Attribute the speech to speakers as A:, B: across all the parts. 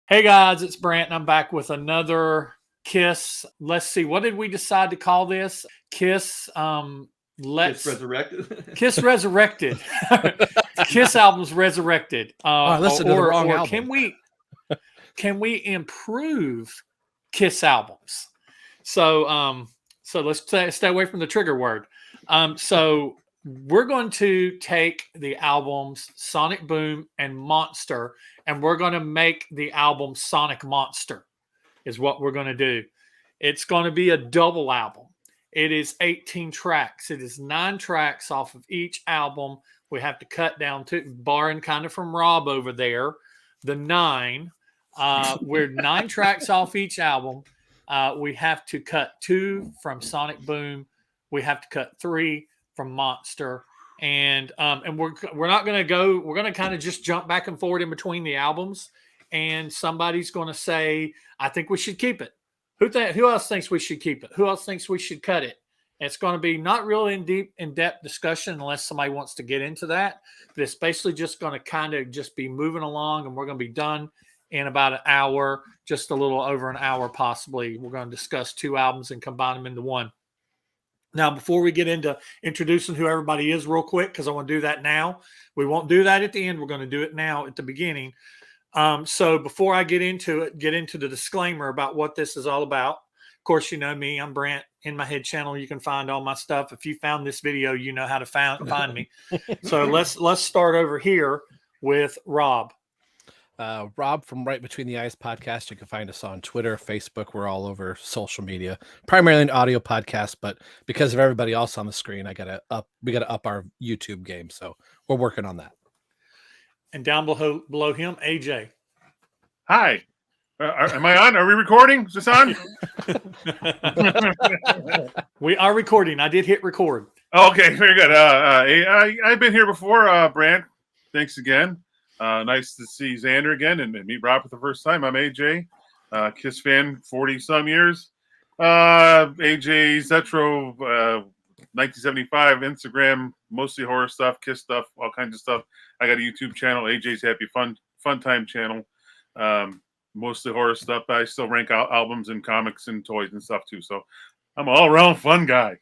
A: Hey guys, it's Brant, and I'm back with another Kiss. Let's see, what did we decide to call this? Kiss.
B: Kiss Resurrected.
A: Kiss Resurrected. Kiss albums resurrected.
C: I listened to the wrong
A: or
C: album.
A: can we improve Kiss albums? So let's stay away from the trigger word. So we're going to take the albums Sonic Boom and Monster, and we're going to make the album SonicMonster is what we're going to do. It's going to be a double album. It is 18 tracks. It is 9 tracks off of each album. We have to cut down to, barring kind of from Rob over there, the 9. We're 9 tracks off each album. We have to cut 2 from Sonic Boom. We have to cut 3 from Monster. And we're not going to go. We're going to kind of just jump back and forward in between the albums. And somebody's going to say, "I think we should keep it." Who else thinks we should keep it? Who else thinks we should cut it? And it's going to be not really in-depth discussion unless somebody wants to get into that. But it's basically just going to kind of just be moving along, and we're going to be done in about an hour, just a little over an hour possibly. We're going to discuss 2 albums and combine them into one. Now, before we get into introducing who everybody is real quick, because I want to do that now. We won't do that at the end. We're going to do it now at the beginning. So before I get into the disclaimer about what this is all about. Of course, you know me. I'm Brant. In my head channel, you can find all my stuff. If you found this video, you know how to find me. So let's start over here with Rob.
C: Rob from Right Between the Eyes podcast. You can find us on Twitter, Facebook. We're all over social media, primarily an audio podcast, but because of everybody else on the screen, we gotta up our YouTube game. So we're working on that.
A: And down below him, AJ.
D: Hi. Am I on? Are we recording? Is this on?
A: We are recording. I did hit record.
D: Okay, very good. I've been here before, Brant. Thanks again. Nice to see Xander again and meet Rob for the first time. I'm AJ, Kiss fan, 40-some years. AJ Zetro, 1975, Instagram, mostly horror stuff, Kiss stuff, all kinds of stuff. I got a YouTube channel, AJ's Happy Fun Time channel. Mostly horror stuff. I still rank out albums and comics and toys and stuff too. So I'm an all-around fun guy.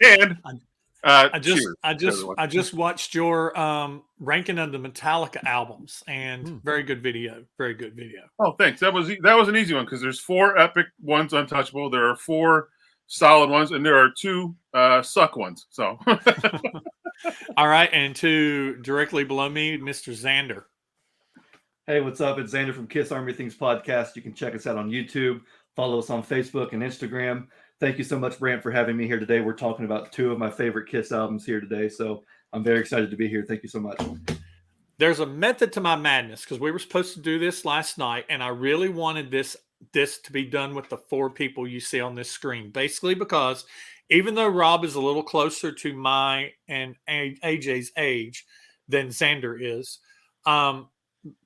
D: And
A: I just watched your ranking of the Metallica albums, and very good video. Very good video.
D: Oh, thanks. That was an easy one because there's 4 epic ones, untouchable. There are 4 solid ones, and there are 2 suck ones. So,
A: all right, and 2 directly below me, Mr. Xander.
B: Hey, what's up? It's Xander from Kiss Army Things Podcast. You can check us out on YouTube. Follow us on Facebook and Instagram. Thank you so much, Brant, for having me here today. We're talking about 2 of my favorite Kiss albums here today, so I'm very excited to be here. Thank you so much.
A: There's a method to my madness because we were supposed to do this last night, and I really wanted this to be done with the 4 people you see on this screen. Basically, because even though Rob is a little closer to my and AJ's age than Xander is,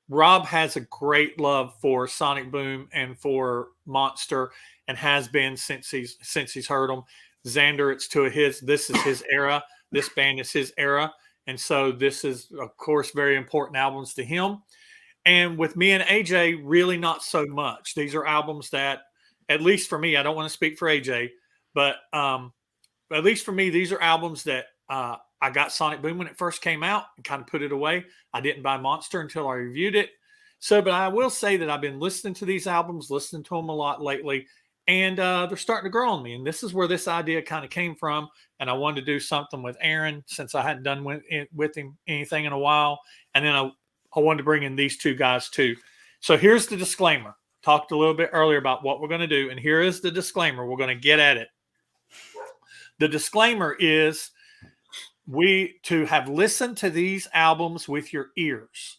A: Rob has a great love for Sonic Boom and for Monster, and has been since he's heard them. Xander, this is his era. This band is his era. And so this is, of course, very important albums to him. And with me and AJ, really not so much. These are albums that, at least for me, I don't want to speak for AJ, but at least for me, these are albums that I got Sonic Boom when it first came out and kind of put it away. I didn't buy Monster until I reviewed it. So, but I will say that I've been listening to these albums, listening to them a lot lately, and they're starting to grow on me. And this is where this idea kind of came from. And I wanted to do something with Aaron since I hadn't done with him anything in a while. And then I wanted to bring in these 2 guys too. So here's the disclaimer. Talked a little bit earlier about what we're going to do. And here is the disclaimer. We're going to get at it. The disclaimer is to have listened to these albums with your ears,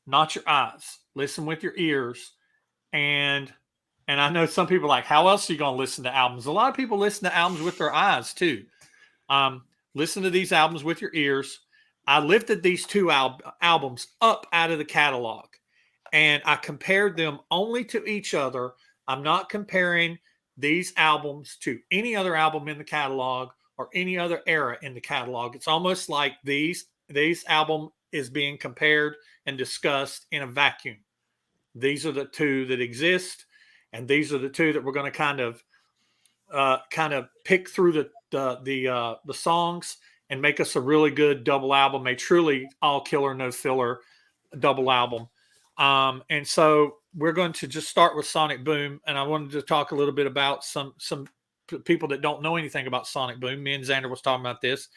A: not your eyes. Listen with your ears. And I know some people are like, how else are you going to listen to albums? A lot of people listen to albums with their eyes too. Listen to these albums with your ears. I lifted these 2 albums up out of the catalog, and I compared them only to each other. I'm not comparing these albums to any other album in the catalog or any other era in the catalog. It's almost like these album is being compared and discussed in a vacuum. These are the two that exist, and these are the two that we're going to kind of pick through the songs and make us a really good double album, a truly all killer, no filler double album. And so we're going to just start with Sonic Boom, and I wanted to talk a little bit about some people that don't know anything about Sonic Boom. Me and Xander was talking about this.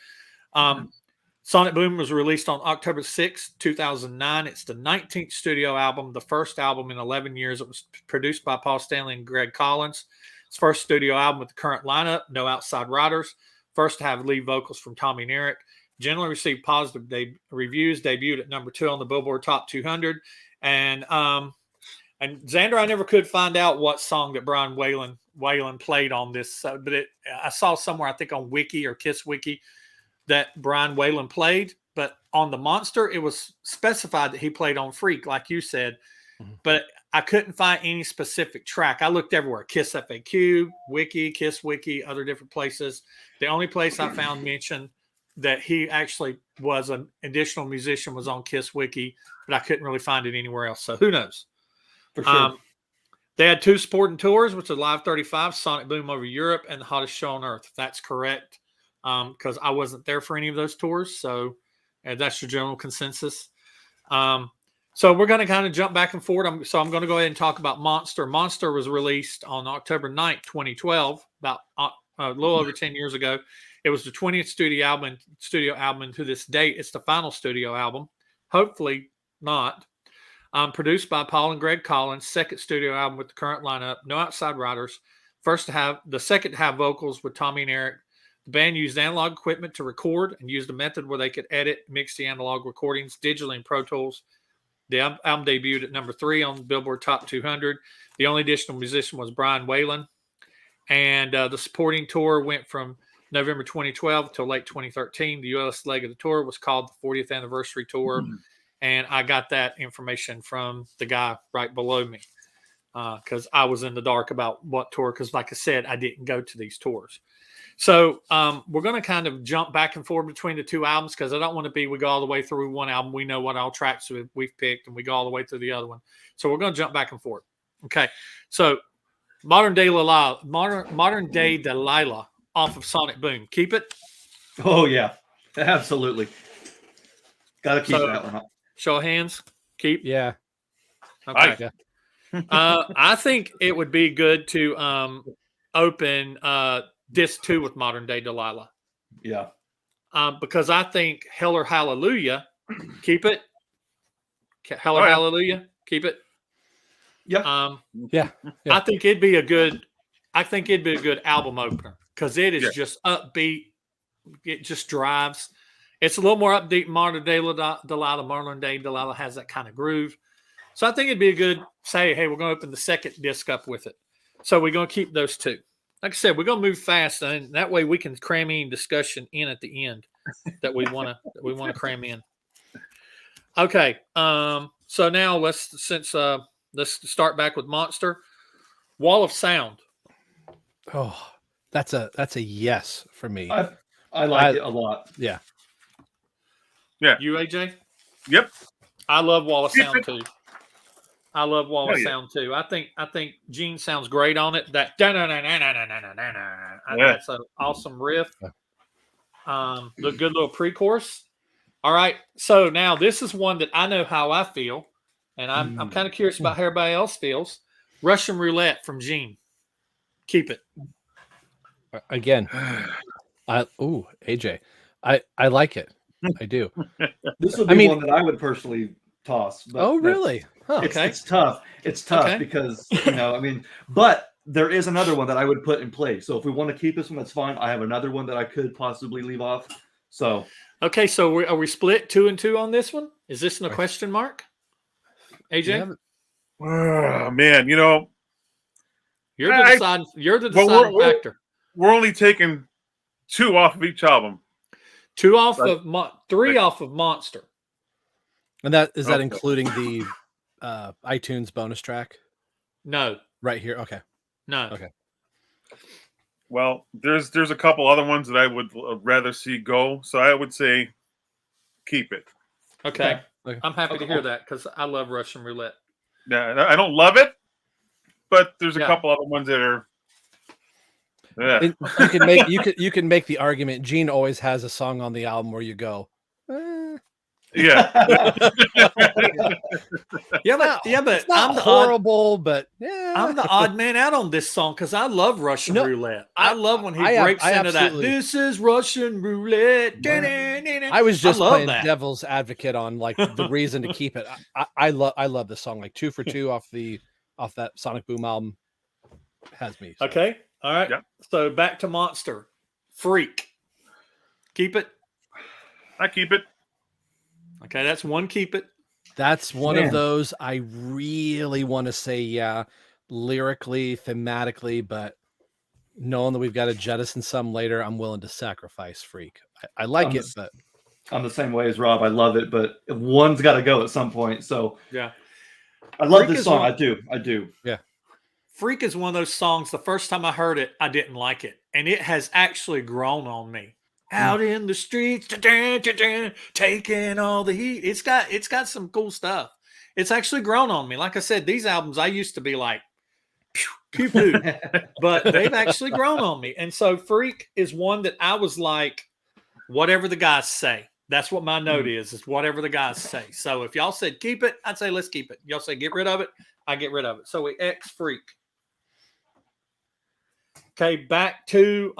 A: Sonic Boom was released on October 6, 2009. It's the 19th studio album, the first album in 11 years. It was produced by Paul Stanley and Greg Collins. It's first studio album with the current lineup, no outside writers. First to have lead vocals from Tommy and Eric. Generally received positive reviews. Debuted at number 2 on the Billboard Top 200. And Xander, I never could find out what song that Brian Whalen played on this, but I saw somewhere, I think on Wiki or Kiss Wiki, that Brian Whalen played. But on the Monster, it was specified that he played on Freak, like you said. But I couldn't find any specific track. I looked everywhere: Kiss FAQ, Wiki, Kiss Wiki, other different places. The only place I found mentioned that he actually was an additional musician was on Kiss Wiki, but I couldn't really find it anywhere else. So who knows?
B: For sure.
A: They had 2 supporting tours, which are Live 35, Sonic Boom Over Europe, and The Hottest Show on Earth. That's correct, because I wasn't there for any of those tours. So that's your general consensus. So we're going to kind of jump back and forth. So I'm going to go ahead and talk about Monster. Monster was released on October 9th, 2012, about a little over 10 years ago. It was the 20th studio album, and to this date, it's the final studio album. Hopefully not. Produced by Paul and Greg Collins, second studio album with the current lineup, no outside writers. The second to have vocals with Tommy and Eric. The band used analog equipment to record and used a method where they could edit, mix the analog recordings digitally in Pro Tools. The album debuted at number 3 on the Billboard Top 200. The only additional musician was Brian Whalen. And the supporting tour went from November 2012 till late 2013. The U.S. leg of the tour was called the 40th Anniversary Tour. And I got that information from the guy right below me because I was in the dark about what tour, because like I said, I didn't go to these tours. So we're going to kind of jump back and forth between the 2 albums, because I don't want to we go all the way through one album. We know what all tracks we've picked, and we go all the way through the other one. So we're going to jump back and forth. Okay. So Modern Day Delilah off of Sonic Boom. Keep it?
B: Oh, yeah. Absolutely. Got to keep that one up.
A: Show of hands. Keep?
C: Yeah.
A: Okay. I think it would be good to open disc 2 with Modern Day Delilah.
B: Yeah.
A: Because I think Heller Hallelujah, keep it. Heller Hallelujah, keep it.
B: Yeah.
C: Yeah.
A: I think it'd be a good album opener, because it is just upbeat. It just drives. It's a little more upbeat. Modern Day Delilah. Modern Day Delilah has that kind of groove. So I think it'd be a good say, hey, we're going to open the second disc up with it. So we're going to keep those 2. Like I said, we're going to move fast, and that way we can cram any discussion in at the end that we want to cram in. Okay. So now let's start back with Monster. Wall of Sound.
C: Oh, that's a yes for me.
B: I like it a lot.
C: Yeah.
D: Yeah.
A: You, AJ?
D: Yep.
A: I love Wall of Sound too. Sound too. I think Gene sounds great on it. That that's an awesome riff. The good little pre-chorus. All right. So now this is one that I know how I feel, and I'm kind of curious about how everybody else feels. Russian Roulette from Gene. Keep it.
C: Again. AJ. I like it. I do.
B: This would be one that I would personally toss. But
C: really? Huh.
B: It's tough. It's tough because, but there is another one that I would put in place. So if we want to keep this one, that's fine. I have another one that I could possibly leave off. So.
A: Okay. So are we split 2 and 2 on this one? Is this in a question mark? AJ?
D: Oh, man,
A: you're the deciding factor.
D: We're only taking 2 off of each album.
A: 2 off of 3 off of Monster.
C: And that including the iTunes bonus track?
A: No.
C: Right here. Okay.
A: No.
C: Okay.
D: Well, there's a couple other ones that I would rather see go. So I would say keep it.
A: Okay.
C: Okay.
A: I'm happy to
B: Okay.
A: hear that because I love Russian roulette.
D: Yeah, I don't love it, but there's a
A: Yeah.
D: couple other ones that are. Yeah.
C: And you can make the argument. Gene always has a song on the album where you go, eh.
D: Yeah.
A: But
C: It's not
A: I'm the
C: horrible, but yeah.
A: I'm the odd man out on this song because I love Russian
C: No,
A: roulette. I love when he
C: I
A: breaks into that.
C: absolutely-
A: This is Russian roulette.
C: I was just
A: love
C: playing
A: that.
C: devil's advocate on like the reason to keep it. I love the song. Like 2 for 2 off that Sonic Boom album has me. So.
A: Okay. All right.
D: Yeah.
A: So back to Monster. Freak. Keep it.
D: I keep it.
A: Okay, that's one keep it.
C: That's one
B: Man.
C: of those I really want to say, yeah, lyrically, thematically, but knowing that we've got to jettison some later, I'm willing to sacrifice Freak. I like it, but
B: I'm the same way as Rob. I love it, but one's got to go at some point. So
A: Yeah.
B: I love
A: Freak
B: this
A: is
B: song.
A: one-
B: I do.
A: Freak is one of those songs. The first time I heard it, I didn't like it. And it has actually grown on me. Out in the streets, taking all the heat. It's got some cool stuff. It's actually grown on me. Like I said, these albums I used to be like, pew, pew, pew. But they've actually grown on me. And so Freak is one that I was like, whatever the guys say. That's what my note is whatever the guys say. So if y'all said keep it, I'd say let's keep it. Y'all say get rid of it, I get rid of it. So we X Freak. Okay, back to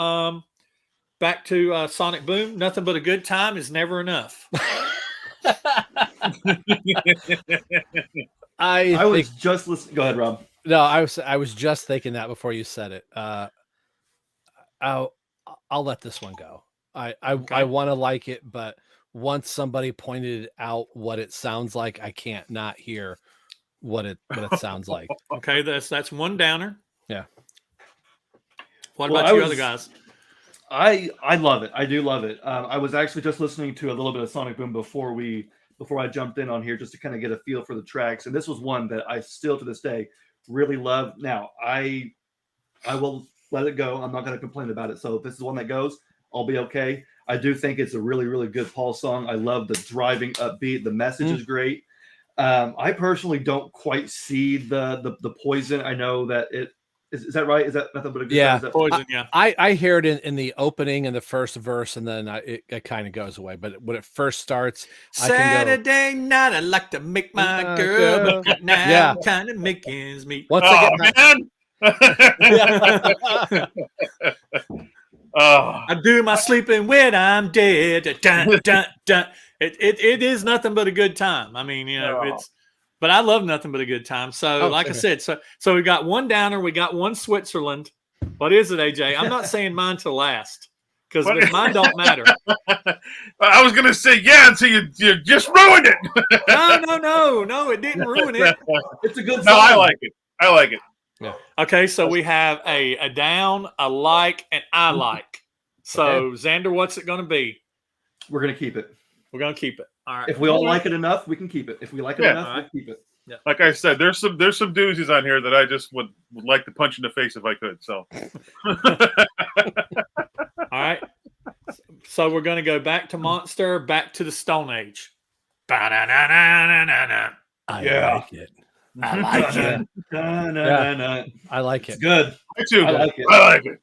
A: Sonic Boom. Nothing but a good time is never enough.
B: I was just listening. Go ahead, Rob.
C: No, I was just thinking that before you said it. I'll let this one go. I want to like it, but once somebody pointed out what it sounds like, I can't not hear what it sounds like.
A: Okay, that's one downer.
C: Yeah.
A: What
B: Well,
A: about you other guys?
B: I love it. I do love it. I was actually just listening to a little bit of Sonic Boom before I jumped in on here just to kind of get a feel for the tracks. And this was one that I still to this day really love. Now I will let it go. I'm not going to complain about it. So if this is one that goes, I'll be okay. I do think it's a really, really good Paul song. I love the driving upbeat. The message is great. I personally don't quite see the poison. I know that it is that right? Is that nothing but a good
C: Yeah.
B: time? Is that
A: Poison, yeah.
C: I hear it in the opening and the first verse, and then it kind of goes away. But when it first starts,
A: Saturday night, I like to make my girl, but now
C: Yeah.
A: kind of making me.
C: once I get
D: man. Oh,
A: I do my sleeping when I'm dead. Dun, dun, dun. It is nothing but a good time. I mean, but I love nothing but a good time. So, like I said, so we got one downer, we got one Switzerland. What is it, AJ? I'm not saying mine to last because mine don't matter.
D: I was gonna say until you just ruined it.
A: No, it didn't ruin it.
B: it's a good song.
D: No, I like it. I like it.
C: Yeah.
A: Okay, so we have a down, a like, and I like. So Xander, what's it going to be?
B: We're gonna keep it.
A: We're going to keep it. All right.
B: If we all like it enough, we can keep it. If we like it enough,
A: all right.
B: we'll keep it.
D: Like I said, there's some doozies on here that I just would like to punch in the face if I could. So,
A: All right. So we're going to go back to Monster, back to the Stone Age. Ba-da-na-na-na-na-na.
C: I like it.
A: I like it.
C: I like
B: It's
C: it.
B: good.
D: I too.
B: I like it.
D: I like it.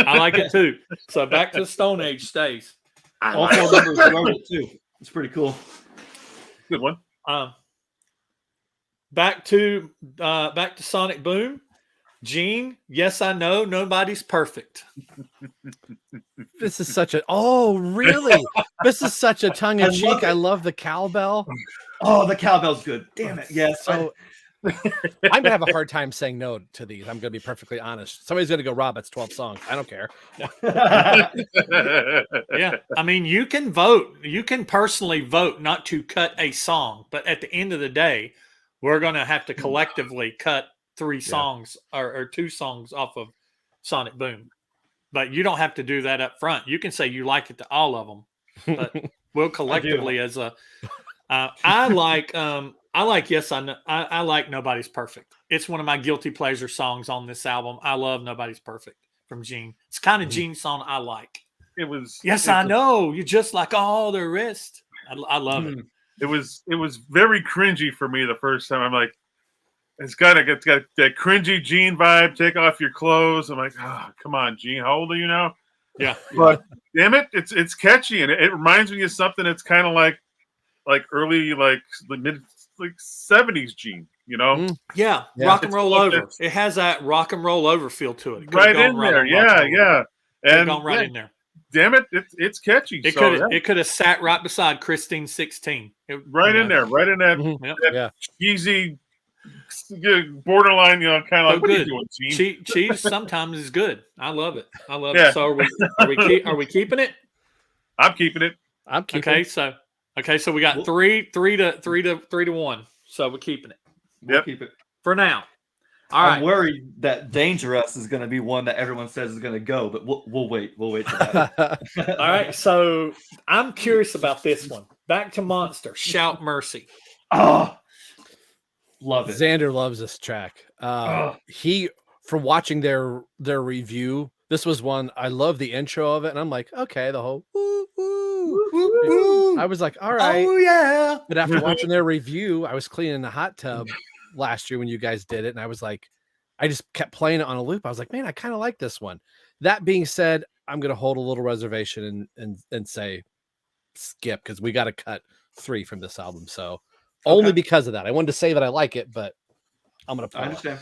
A: I like it too. So back to the Stone Age stays.
B: All four members wrote it too. It's pretty cool.
D: Good one.
A: Back to Sonic Boom. Gene, yes, I know nobody's perfect.
C: This is such a really? This is such a tongue in
B: I love
C: cheek.
B: it.
C: I love the cowbell.
B: Oh, the cowbell's good. Damn it. Yes.
C: So I'm gonna have a hard time saying no to these. I'm gonna be perfectly honest. Somebody's gonna go, Rob, it's 12 songs. I don't care.
A: Yeah. I mean, you can vote. You can personally vote not to cut a song, but at the end of the day, we're going to have to collectively cut 3 songs or 2 songs off of Sonic Boom. But you don't have to do that up front. You can say you like it to all of them, but we'll collectively as a. I like yes I know I like Nobody's Perfect. It's one of my guilty pleasure songs on this album. I love Nobody's Perfect from Gene. It's kind of Gene song I like.
D: It was.
A: Yes, I know. You're just like all the rest. I love it.
D: it was very cringy for me the first time. I'm like, it's got that cringy Gene vibe. Take off your clothes. I'm like, oh, come on, Gene. How old are you now?
A: Yeah.
D: But damn it, it's catchy, and it reminds me of something that's kind of like early mid 70s Gene. You know?
A: Yeah.
C: Yeah.
A: Rock and roll over.
D: it's-
A: It has that rock and roll over feel to it. It could've
D: Right
A: gone
D: in there.
A: on rock and roll over.
D: Yeah.
A: Could've
D: And
A: gone right in there.
D: damn it, it's catchy.
A: It could have sat right beside Christine 16.
D: Right in there, right in that,
C: Mhm.
D: that cheesy, borderline, kind of
A: So
D: like, what are you
A: good.
D: doing, Gene?
A: Cheese sometimes is good. I love it.
D: Yeah.
A: So are we keeping it?
D: I'm keeping it.
C: I'm keeping.
A: Okay, so we got three to one. So we're keeping it
B: We'll
D: Yep.
B: keep it.
A: for now. All
B: I'm
A: right.
B: worried that Dangerous is going to be one that everyone says is going to go, but we'll wait. We'll wait for that.
A: All right. So I'm curious about this one. Back to Monster. Shout Mercy.
B: Oh, love it.
C: Xander loves this track. He, from watching their review, this was one I love the intro of it, and I'm like, okay, the whole woo, woo, woo, woo. I was like, all right.
A: Oh yeah.
C: But after watching their review, I was cleaning the hot tub last year when you guys did it, and I was like, I just kept playing it on a loop. I was like, man, I kind of like this one. That being said, I'm gonna hold a little reservation and say skip, because we got to cut 3 from this album. So only because of that. I wanted to say that I like it, but I'm gonna.
B: I understand.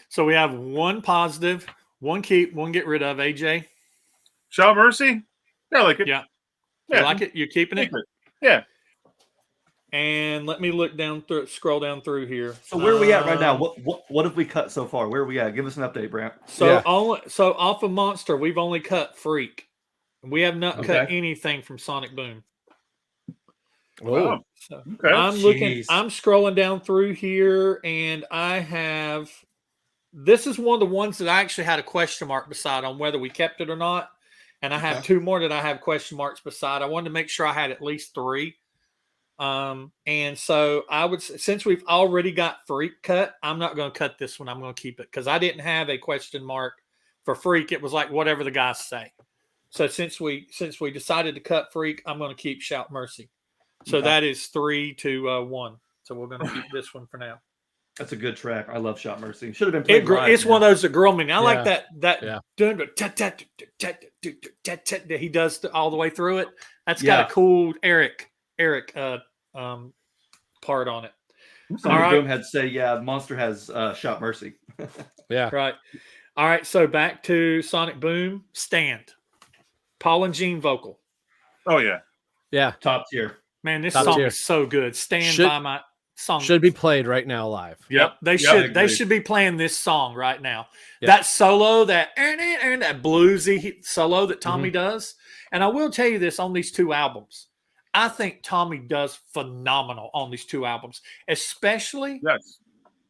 A: So we have one positive, one keep, one get rid of. AJ,
D: Shout Mercy? Yeah, I like it.
A: Yeah. you like it? You're keeping it?
D: Keep it. Yeah.
A: And let me look down through, scroll down through here.
B: So where are we at right now? What have we cut so far? Where are we at? Give us an update, Brant.
A: So off of Monster, we've only cut Freak. We have not cut
B: Okay.
A: anything from Sonic Boom.
D: Wow.
A: So
D: Okay.
A: I'm looking.
B: Jeez.
A: I'm scrolling down through here, and I have. This is one of the ones that I actually had a question mark beside on whether we kept it or not, and I have
B: Okay.
A: 2 more that I have question marks beside. I wanted to make sure I had at least 3. And so I would, since we've already got Freak cut, I'm not going to cut this one. I'm going to keep it because I didn't have a question mark for Freak. It was like whatever the guys say. So since we decided to cut Freak, I'm going to keep Shout Mercy. So
B: Okay.
A: that is 3 to 1. So we're going to keep this one for now.
B: That's a good track. I love Shot Mercy. Should have been played live,
A: It's
B: man.
A: one of those that grow me. I like
C: Yeah.
A: that
C: Yeah.
A: doing the tat, tat, tat, tat, tat, tat, that he does all the way through it. That's got
B: Yeah.
A: a cool Eric part on it.
B: Sonic
A: All right.
B: Boom had to say, yeah, Monster has Shot Mercy.
C: Yeah.
A: Right. All right. So back to Sonic Boom. Stand. Paul and Gene vocal.
D: Oh, yeah.
C: Yeah.
B: Top tier.
A: Man, this
C: Top
A: song
C: tier.
A: is so good. Stand
C: Should-
A: by my song.
C: Should be played right now live.
A: Yep. They
D: Yep,
A: should. They
B: agreed.
A: should be playing this song right now.
C: Yeah.
A: That solo, that bluesy solo that Tommy does. And I will tell you this on these 2 albums. I think Tommy does phenomenal on these 2 albums, especially
D: Yes.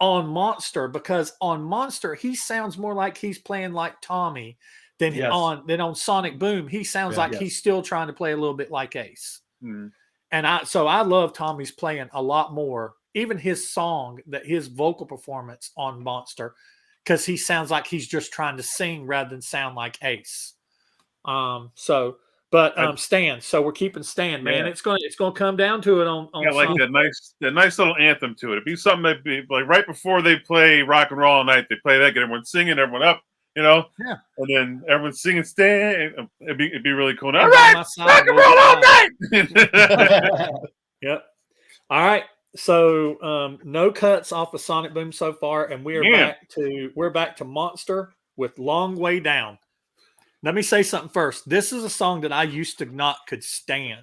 A: on Monster, because on Monster he sounds more like he's playing like Tommy than
B: Yes.
A: on Sonic Boom. He sounds
C: Yeah.
A: like he's still trying to play a little bit like Ace.
D: Mhm.
A: And I love Tommy's playing a lot more, even his song, that his vocal performance on Monster, because he sounds like he's just trying to sing rather than sound like Ace. Stan. So we're keeping Stan, man.
D: Yeah.
A: It's gonna come down to it on
D: Yeah, like
A: song.
D: that nice little anthem to it. It'd be something that'd be like right before they play Rock and Roll All Night. They play that, get everyone singing, everyone up,
A: Yeah.
D: and then everyone's singing "Stand." It'd be really cool. All
A: All
D: right,
A: my side,
D: rock and
A: boys,
D: roll all
A: side.
D: night.
A: Yep. All right. So no cuts off of Sonic Boom so far, and we're back to Monster with Long Way Down. Let me say something first. This is a song that I used to not could stand.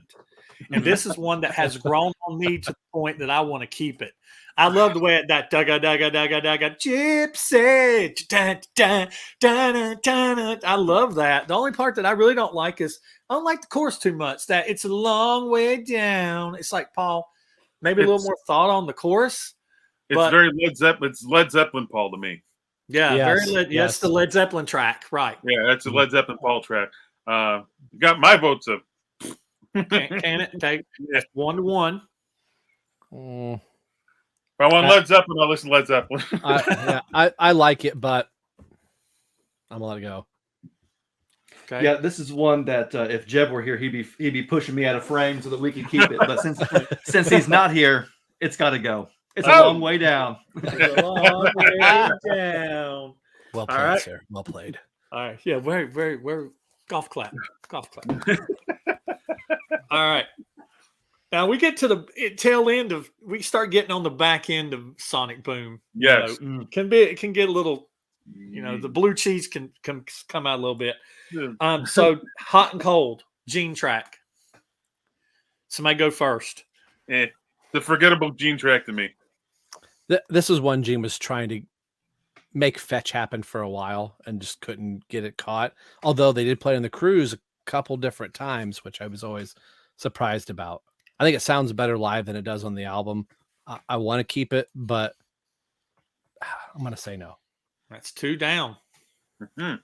A: And this is one that has grown on me to the point that I want to keep it. I love the way that dugga dugga dugga dugga gypsy. Dun, dun, dun, dun, dun, dun. I love that. The only part that I really don't like is I don't like the chorus too much. That it's a long way down. It's like, Paul, maybe a little more thought on the chorus.
D: It's
A: But-
D: very Led Zeppelin. It's Led Zeppelin, Paul, to me.
A: Yeah,
C: Yes,
A: yes,
C: yes.
A: the Led Zeppelin track, right?
D: Yeah, that's a Led Zeppelin Paul track. Got my votes up.
A: Can it take
D: Yeah.
A: 1-1?
C: Mm,
D: If I want Led Zeppelin, I'll listen to Led Zeppelin.
C: I like it, but I'm gonna let it go.
A: Okay.
B: Yeah, this is one that if Jeb were here, he'd be pushing me out of frame so that we could keep it. But since he's not here, it's got to go. It's a long way down.
A: It's a long way down.
C: Well
A: All
C: played,
A: right.
C: sir. Well played.
A: All right. Yeah. Very. Golf clap. Golf clap. All right. Now we get to the tail end of. We start getting on the back end of Sonic Boom.
D: Yes.
A: It can get a little. The blue cheese can come out a little bit. So hot and cold, Gene track. Somebody go first.
D: The forgettable Gene track to me.
C: This is one Gene was trying to make fetch happen for a while and just couldn't get it caught. Although they did play on the cruise a couple different times, which I was always surprised about. I think it sounds better live than it does on the album. I want to keep it, but I'm going to say no.
A: That's 2 down.
D: Mm-hmm.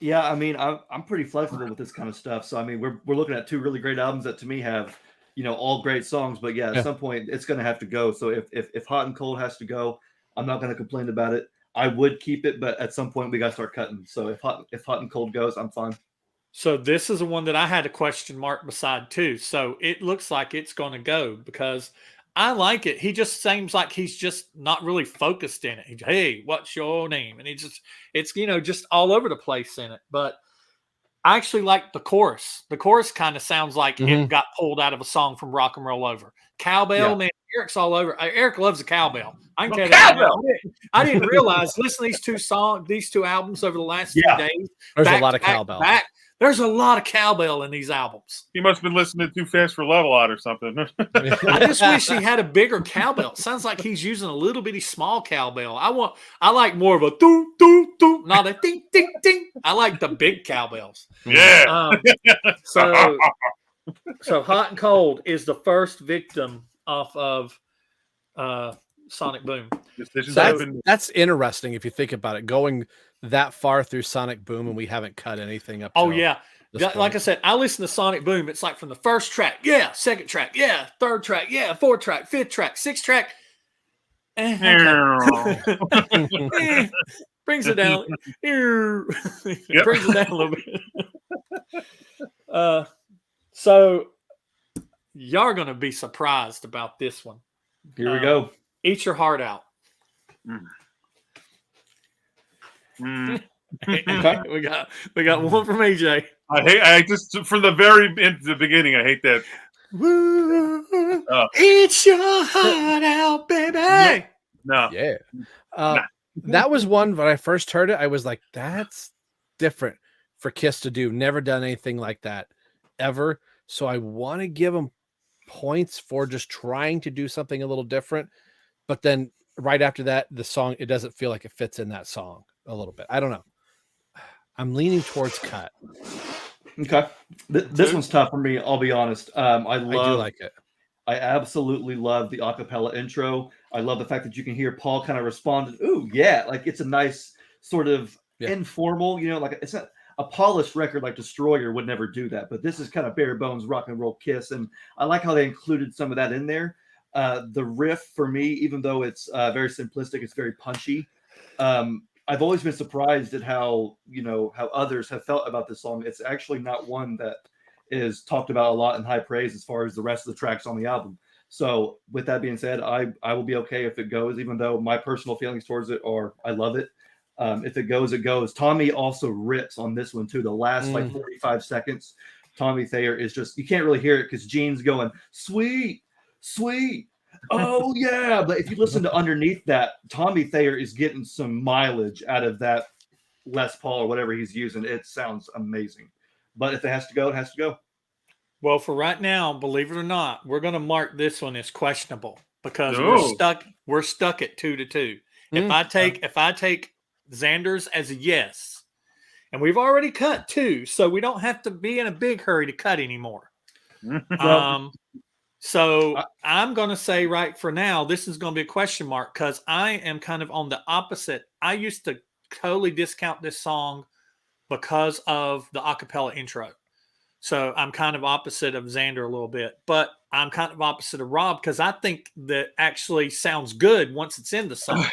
B: Yeah, I mean, I'm pretty flexible with this kind of stuff. So I mean, we're looking at 2 really great albums that to me have, all great songs. But yeah, at some point it's going to have to go. So if Hot and Cold has to go, I'm not going to complain about it. I would keep it, but at some point we got to start cutting. So if Hot and Cold goes, I'm fine.
A: So this is the one that I had a question mark beside too. So it looks like it's going to go because I like it. He just seems like he's just not really focused in it. Hey, what's your name? And it's just all over the place in it. But I actually like the chorus. The chorus kind of sounds like it got pulled out of a song from Rock and Roll Over. Cowbell, man, Eric's all over. Eric loves a cowbell. I can tell you that. I didn't realize listening to these two albums over the last few days.
C: There's a lot of cowbell.
A: There's a lot of cowbell in these albums.
D: He must have been listening too fast for Level Out or something.
A: I just wish he had a bigger cowbell. It sounds like he's using a little bitty small cowbell. I like more of a doo doo doo, not a ding ding ding. I like the big cowbells.
D: Yeah.
A: So Hot and Cold is the first victim off of Sonic Boom.
C: That's interesting if you think about it. Going that far through Sonic Boom and we haven't cut anything up.
A: Like I said, I listen to Sonic Boom. It's like from the first track, second track, third track, fourth track, fifth track, sixth track. Brings it down. Brings it down a little bit. So y'all are going to be surprised about this one.
B: Here we go.
A: Eat Your Heart Out. Okay. We got one from AJ.
D: I just from the very into the beginning, I hate that.
A: Eat your heart out, baby.
D: No.
C: Yeah. That was one when I first heard it, I was like, that's different for Kiss to do. Never done anything like that ever. So I want to give them points for just trying to do something a little different. But then right after that, the song, it doesn't feel like it fits in that song a little bit. I don't know. I'm leaning towards cut.
B: Okay. This one's tough for me. I'll be honest. I do
C: like it.
B: I absolutely love the acapella intro. I love the fact that you can hear Paul kind of respond. Ooh, yeah. Like it's a nice sort of informal, like it's not a polished record like Destroyer would never do that. But this is kind of bare bones rock and roll Kiss. And I like how they included some of that in there. The riff for me, even though it's very simplistic, it's very punchy. I've always been surprised at how others have felt about this song. It's actually not one that is talked about a lot in high praise as far as the rest of the tracks on the album. So with that being said, I will be okay if it goes, even though my personal feelings towards it are I love it. If it goes, it goes. Tommy also rips on this one too. The last 45 seconds, Tommy Thayer is just, you can't really hear it because Gene's going, sweet, sweet. Oh yeah. But if you listen to underneath that, Tommy Thayer is getting some mileage out of that Les Paul or whatever he's using. It sounds amazing. But if it has to go, it has to go.
A: Well, for right now, believe it or not, we're going to mark this one as questionable because we're stuck at 2-2. If I take Xander's as a yes, and we've already cut 2, so we don't have to be in a big hurry to cut anymore. So I'm going to say right for now, this is going to be a question mark because I am kind of on the opposite. I used to totally discount this song because of the acapella intro. So I'm kind of opposite of Xander a little bit, but I'm kind of opposite of Rob because I think that actually sounds good once it's in the song.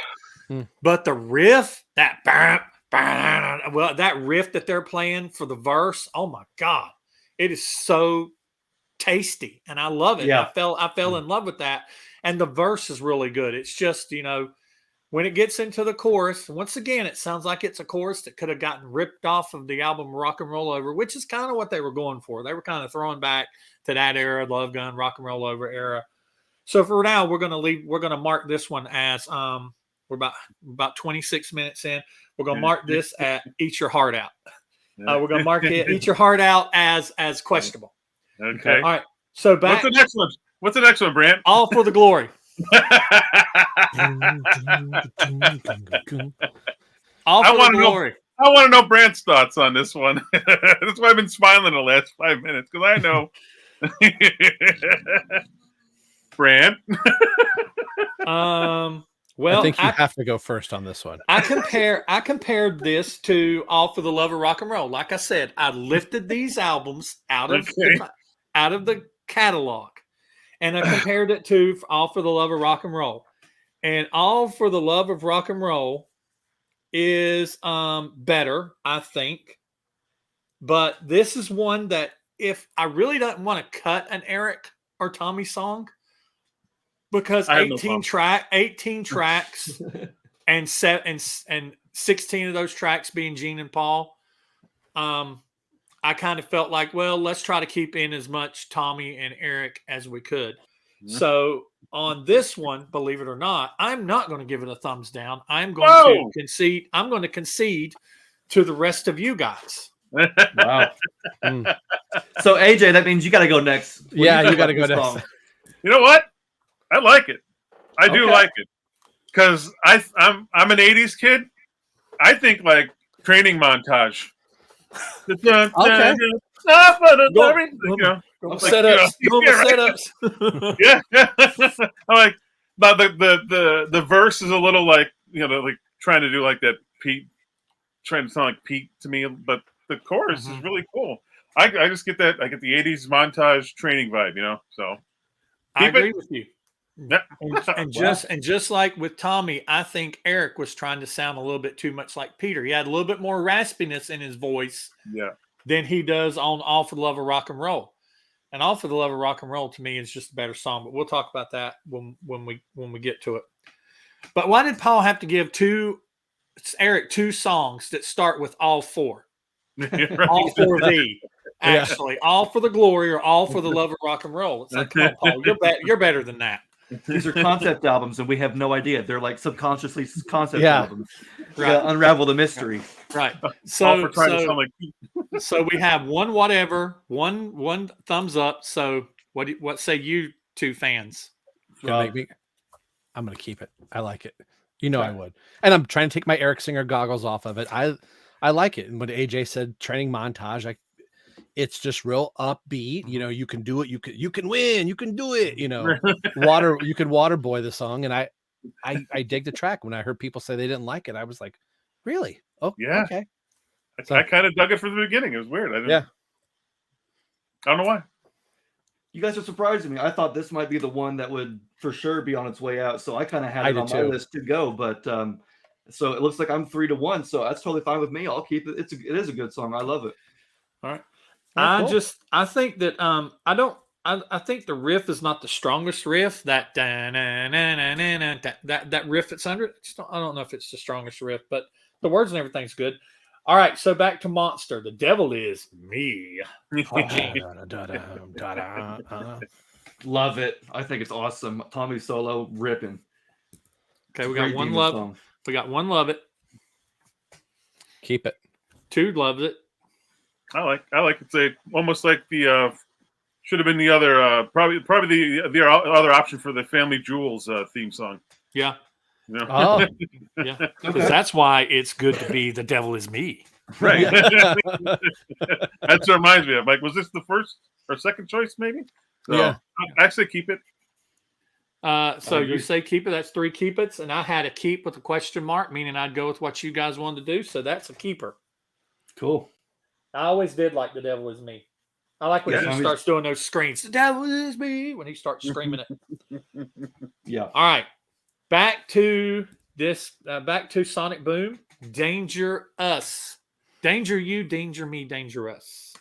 A: But the riff, that bam, Well, that riff that they're playing for the verse, oh my God, it is so tasty, and I love it.
B: Yeah.
A: I fell in love with that, and the verse is really good. It's just when it gets into the chorus, once again, it sounds like it's a chorus that could have gotten ripped off of the album Rock and Roll Over, which is kind of what they were going for. They were kind of throwing back to that era, Love Gun, Rock and Roll Over era. So for now, we're going to mark this one as we're about 26 minutes in. We're going to mark this at Eat Your Heart Out. We're going to mark it Eat Your Heart Out as questionable.
D: Okay.
A: All right. So back.
D: What's the next one, Brant?
A: All for the Glory. All for the Glory.
D: I want to know Brant's thoughts on this one. That's why I've been smiling the last 5 minutes, because I know. Brant.
A: Well,
C: I think you have to go first on this one.
A: I compared this to All for the Love of Rock and Roll. Like I said, I lifted these albums out of the catalog, and I compared it to All for the Love of Rock and Roll. And All for the Love of Rock and Roll is better, I think. But this is one that if I really don't want to cut an Eric or Tommy song, because 18 tracks and 16 of those tracks being Gene and Paul, I kind of felt like, well, let's try to keep in as much Tommy and Eric as we could. Mm-hmm. So on this one, believe it or not, I'm not going to give it a thumbs down. I'm going to concede. I'm going to concede to the rest of you guys.
B: Wow. So AJ, that means you got to go next.
C: You got to go next. Song?
D: You know what? I like it. I do like it because I'm an '80s kid. I think like training montage. Okay. Setups. Yeah. I like the verse is a little like like trying to do like that Pete, trying to sound like Pete to me, but the chorus is really cool. I just get that. I get the '80s montage training vibe, So
A: I agree with you. Yeah. And just like with Tommy, I think Eric was trying to sound a little bit too much like Peter. He had a little bit more raspiness in his voice than he does on All for the Love of Rock and Roll. And All for the Love of Rock and Roll to me is just a better song, but we'll talk about that when we get to it. But why did Paul have to give Eric two songs that start with all four? All for thee. Actually, All for the Glory or All for the Love of Rock and Roll. It's like, come on, Paul, you're better than that.
B: These are concept albums, and we have no idea. They're like subconsciously concept albums. We gotta unravel the mystery.
A: Right. So we have one whatever, one thumbs up. So what say you two fans?
C: I'm gonna keep it. I like it. I would. And I'm trying to take my Eric Singer goggles off of it. I like it. And when AJ said training montage, it's just real upbeat. You can do it. You can win. You can do it. You can water boy the song. And I dig the track. When I heard people say they didn't like it, I was like, really? Oh, yeah. Okay.
D: I kind of dug it from the beginning. It was weird. I don't know why.
B: You guys are surprising me. I thought this might be the one that would for sure be on its way out. So I kind of had it on my list to go. But so it looks like I'm 3-1. So that's totally fine with me. I'll keep it. It is a good song. I love it.
A: All right. I think that I think the riff is not the strongest riff. That riff that's under it. I don't know if it's the strongest riff, but the words and everything's good. All right, so back to Monster. The Devil Is Me.
B: Love it. I think it's awesome. Tommy solo ripping.
A: Okay, we got one love. Song. We got one love it.
C: Keep it.
A: Two loves it.
D: I like it. Say almost like the should have been the other probably the other option for the Family Jewels theme song.
A: Yeah. Oh. Yeah. Because that's why it's good to be The Devil Is Me.
D: Right. That reminds me of like, was this the first or second choice maybe? So, yeah. I actually keep it.
A: So you say keep it. That's 3 keep it's, and I had a keep with a question mark, meaning I'd go with what you guys wanted to do. So that's a keeper.
B: Cool.
A: I always did like The Devil Is Me. I like when he starts doing those screams. The devil is me. When he starts screaming it.
B: Yeah.
A: All right. Back to this. Back to Sonic Boom. Danger Us. Danger you, danger me, danger us.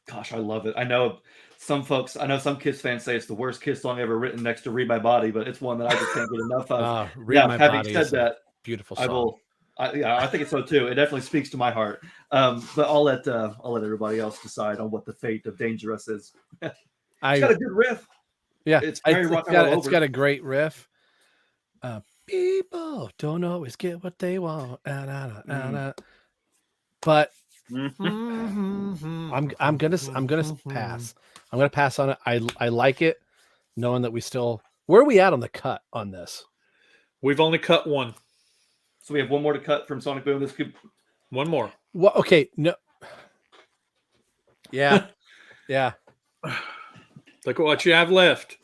B: Gosh, I love it. I know some Kiss fans say it's the worst Kiss song ever written next to Read My Body, but it's one that I just can't get enough of.
C: Read My
B: having
C: Body
B: said
C: is a
B: that,
C: beautiful
B: I
C: song.
B: will. I think it's so too. It definitely speaks to my heart. But I'll let everybody else decide on what the fate of Dangerous is. It's got a good riff.
C: Yeah,
B: it's very rock and roll.
C: It's got a great riff. People don't always get what they want. But I'm gonna pass. I'm gonna pass on it. I like it, knowing that we still. Where are we at on the cut on this?
A: We've only cut one.
B: So we have one more to cut from Sonic Boom. This could
A: one more.
C: Well, okay, no. Yeah, yeah.
A: Look at what you have left.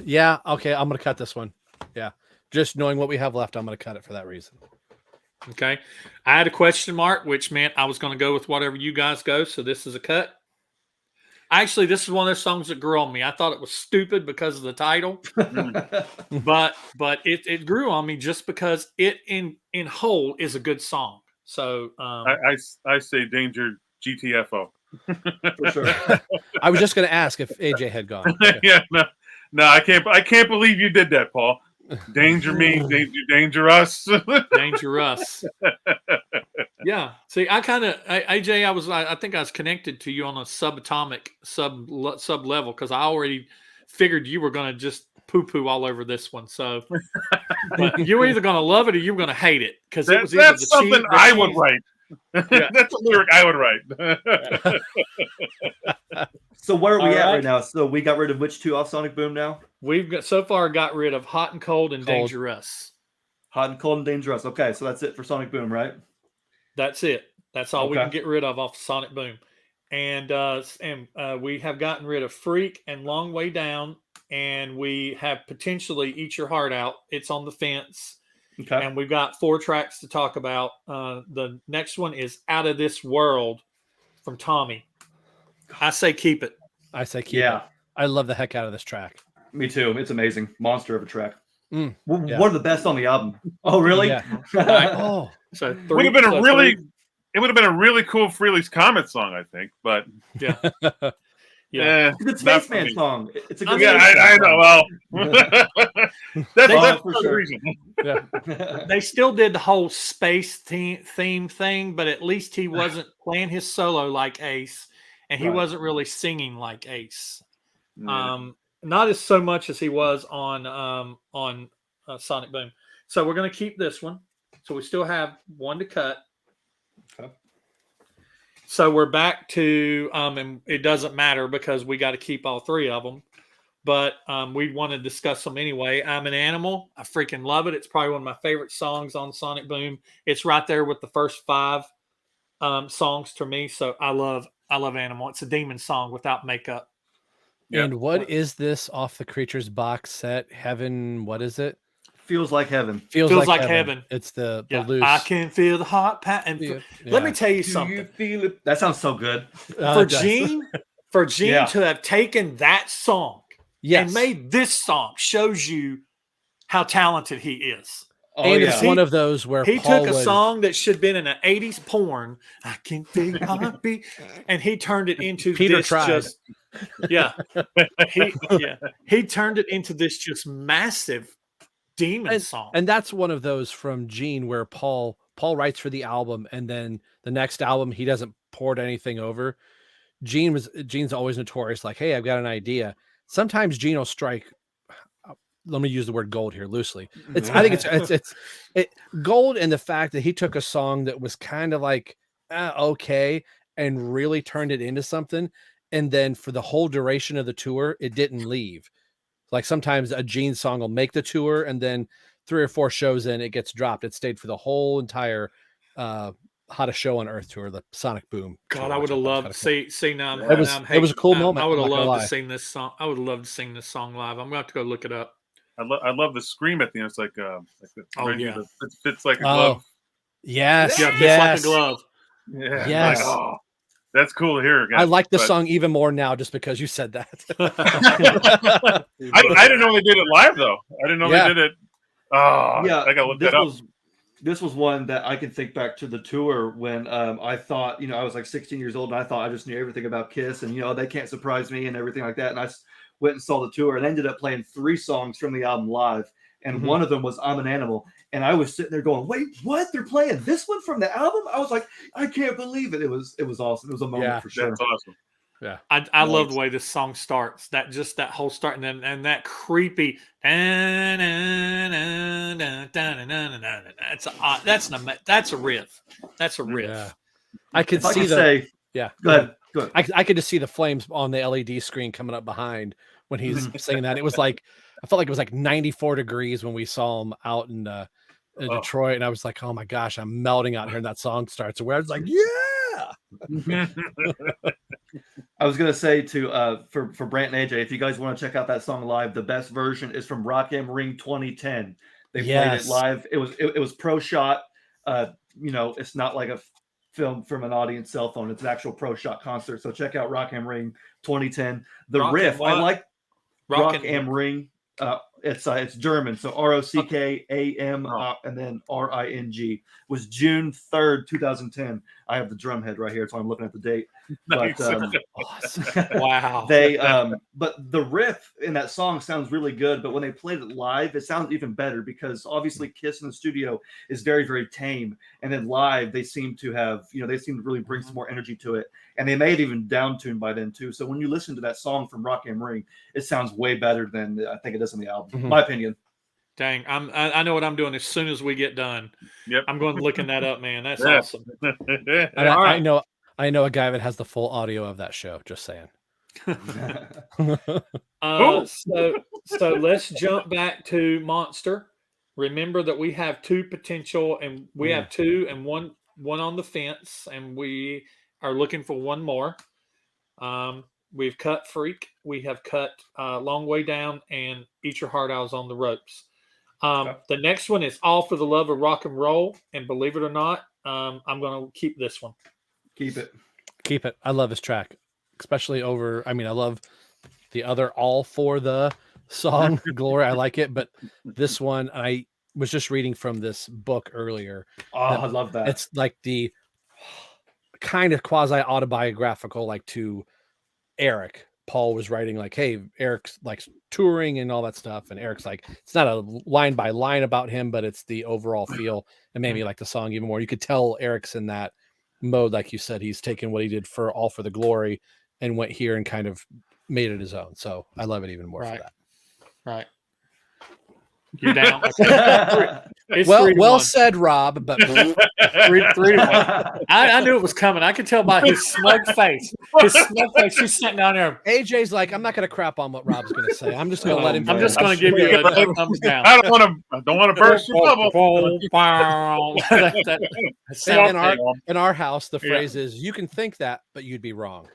C: Yeah, okay, I'm gonna cut this one. Yeah, just knowing what we have left, I'm gonna cut it for that reason.
A: Okay, I had a question mark, which meant I was going to go with whatever you guys go. So this is a cut. Actually, this is one of those songs that grew on me. I thought it was stupid because of the title, but it grew on me just because it in whole is a good song. So
D: I say Danger GTFO.
B: For sure.
C: I was just going to ask if AJ had gone. Okay.
D: Yeah, no, I can't believe you did that, Paul. Danger me, danger us.
A: Danger us. Yeah. See, AJ, I think I was connected to you on a subatomic sub level because I already figured you were going to just poo all over this one. So, but you were either going to love it or you were going to hate it because it was either
D: that's something I would write. Yeah. That's a lyric I would
B: write. So where are we at right now? So we got rid of which two off Sonic Boom now?
A: We've so far got rid of Hot and Cold and Dangerous.
B: Hot and Cold and Dangerous. Okay, so that's it for Sonic Boom, right?
A: That's it. That's all we can get rid of off Sonic Boom. And we have gotten rid of Freak and Long Way Down, and we have potentially Eat Your Heart Out. It's on the fence. Okay. And we've got 4 tracks to talk about. The next one is Out of This World from Tommy. I say keep it.
C: I say keep it. I love the heck out of this track.
B: Me too. It's amazing. Monster of a track. One of the best on the album. Oh, really?
C: Yeah.
A: So
D: it would have been a really cool Freely's Comet song, I think. But
A: yeah.
B: Yeah, it's a Spaceman song. It's a good
D: I know. Well, that's for sure. Reason.
A: Yeah. They still did the whole space theme thing, but at least he wasn't playing his solo like Ace, and he wasn't really singing like Ace. Not as so much as he was on Sonic Boom. So we're going to keep this one. So we still have one to cut.
B: Okay.
A: So we're back to, and it doesn't matter because we got to keep all 3 of them. But we want to discuss them anyway. I'm an Animal. I freaking love it. It's probably one of my favorite songs on Sonic Boom. It's right there with the first 5 songs to me. So I love Animal. It's a demon song without makeup.
C: And what is this off the Creatures box set? Heaven, what is it?
B: Feels Like Heaven.
C: Feels like heaven. It's the loose.
A: I can feel the heart pat. Let me tell you something.
B: You feel it? That sounds so good.
A: For Gene to have taken that song and made this song shows you how talented he is.
C: And it's one of those where
A: he took a song that should have been in an 80s porn. I can feel heartbeat, and he turned it into
C: Peter tried.
A: He turned it into this just massive demon song.
C: And that's one of those from Gene where Paul writes for the album, and then the next album he doesn't port anything over. Gene's always notorious, like, hey, I've got an idea. Sometimes Gene will strike. Let me use the word gold here loosely. I think it's gold in the fact that he took a song that was kind of like okay and really turned it into something, and then for the whole duration of the tour, it didn't leave. Like sometimes a Gene song will make the tour, and then 3 or 4 shows in, it gets dropped. It stayed for the whole entire Hottest Show on Earth tour, the Sonic Boom.
A: God, I would have loved to see now.
C: It was a cool moment.
A: I would have loved to sing this song. I would have loved to sing this song live. I'm going to have to go look it up.
D: I love the scream at the end. It's like it fits like a
C: glove.
D: glove.
C: Yes,
A: yeah, fits like a glove.
D: Yeah,
C: yes.
D: Like, that's cool to hear again.
C: I like the song even more now just because you said that.
D: I didn't know they did it live though. I didn't know they did it. Oh,
B: Yeah,
D: I gotta look
B: this
D: that up.
B: was this was one that I can think back to the tour when I thought, I was like 16 years old and I thought I just knew everything about Kiss and they can't surprise me and everything like that. And went and saw the tour and ended up playing 3 songs from the album live. And one of them was I'm an Animal. And I was sitting there going, wait, what? They're playing this one from the album? I was like, I can't believe it. It was awesome. It was a moment for sure.
D: That's awesome.
C: Yeah,
A: I love the way this song starts. That whole start and that creepy. That's a riff. That's a riff.
C: Yeah. I could
B: If I
C: see
B: could
C: the
B: say,
C: yeah.
B: go ahead.
C: I could just see the flames on the LED screen coming up behind when he's singing that. It was like I felt like it was like 94 degrees when we saw him out in Detroit, and I was like, oh my gosh, I'm melting out here. And that song starts, where I was like, yeah.
B: I was gonna say for Brant and AJ, if you guys want to check out that song live, the best version is from Rock Am Ring 2010. They played it live. It was pro shot. It's not like a film from an audience cell phone. It's an actual pro shot concert. So check out Rock Am Ring 2010. The riff, I like Rock Am Ring. It's German, so ROCKAM and then RING. Was June 3rd, 2010. I have the drum head right here, so I'm looking at the date.
D: Nice.
B: But
A: Awesome. Wow.
B: But the riff in that song sounds really good, but when they played it live, it sounds even better because obviously Kiss in the studio is very, very tame, and then live they seem to have, they seem to really bring some more energy to it, and they may have even down-tuned by then too. So when you listen to that song from Rock Am Ring, it sounds way better than I think it is on the album. My opinion.
A: Dang, I know what I'm doing as soon as we get done.
D: Yep.
A: I'm going looking that up, man. That's awesome.
C: And I know a guy that has the full audio of that show. Just saying.
A: So let's jump back to Monster. Remember that we have 2 potential, and we have 2 and one on the fence, and we are looking for one more. We've cut Freak. We have cut Long Way Down and Eat Your Heart Out on the Ropes. The next one is All for the Love of Rock and Roll. And believe it or not, I'm going to keep this one.
B: Keep it.
C: I love this track, especially over. I mean, I love the other All for the song Glory. I like it. But this one, I was just reading from this book earlier.
B: Oh, I love that.
C: It's like the kind of quasi autobiographical, like to Eric. Paul was writing like, hey, Eric's like touring and all that stuff. And Eric's like, it's not a line by line about him, but it's the overall feel. And maybe like the song even more. You could tell Eric's in that mode. Like you said, he's taken what he did for All for the Glory and went here and kind of made it his own. So I love it even more for that.
A: Right. You're down.
C: Well said, Rob. But
A: 3 to 1. I knew it was coming. I could tell by his smug face. His smug face. He's sitting down there.
C: AJ's like, I'm not going to crap on what Rob's going to say. I'm just going to let him.
A: I'm just going to give you a thumbs down.
D: I don't want to burst your bubble.
C: In our house, the phrase is, "You can think that, but you'd be wrong."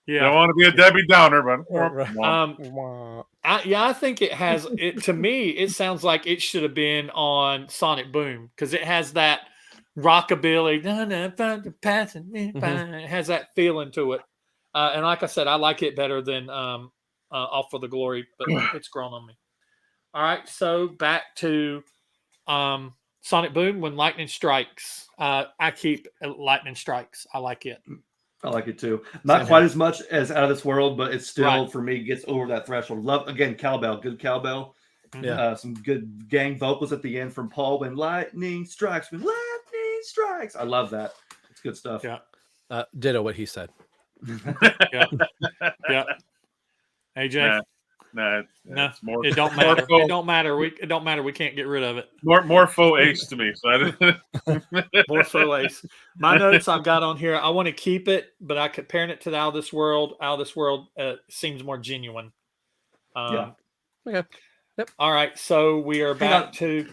A: Yeah,
D: I don't want to be a Debbie Downer, but
A: I think it has it. To me, it sounds like it should have been on Sonic Boom because it has that rockabilly. It has that feeling to it, and like I said, I like it better than All for the Glory, but it's grown on me. All right, so back to Sonic Boom when lightning strikes. I keep Lightning Strikes. I like it.
B: I like it too. Not quite as much as Out of This World, but it's still for me gets over that threshold. Love again, cowbell, good cowbell. Yeah, some good gang vocals at the end from Paul. When lightning strikes, I love that. It's good stuff.
C: Yeah, ditto what he said.
A: Yeah. AJ.
D: No, more,
A: it don't matter. It don't matter. It don't matter. We can't get rid of it.
D: More faux ace to me. So I didn't.
A: More faux ace. My notes I've got on here. I want to keep it, but I comparing it to the Out of This World. Out of This World seems more genuine.
C: Okay. Yep.
A: All right. So we are back to.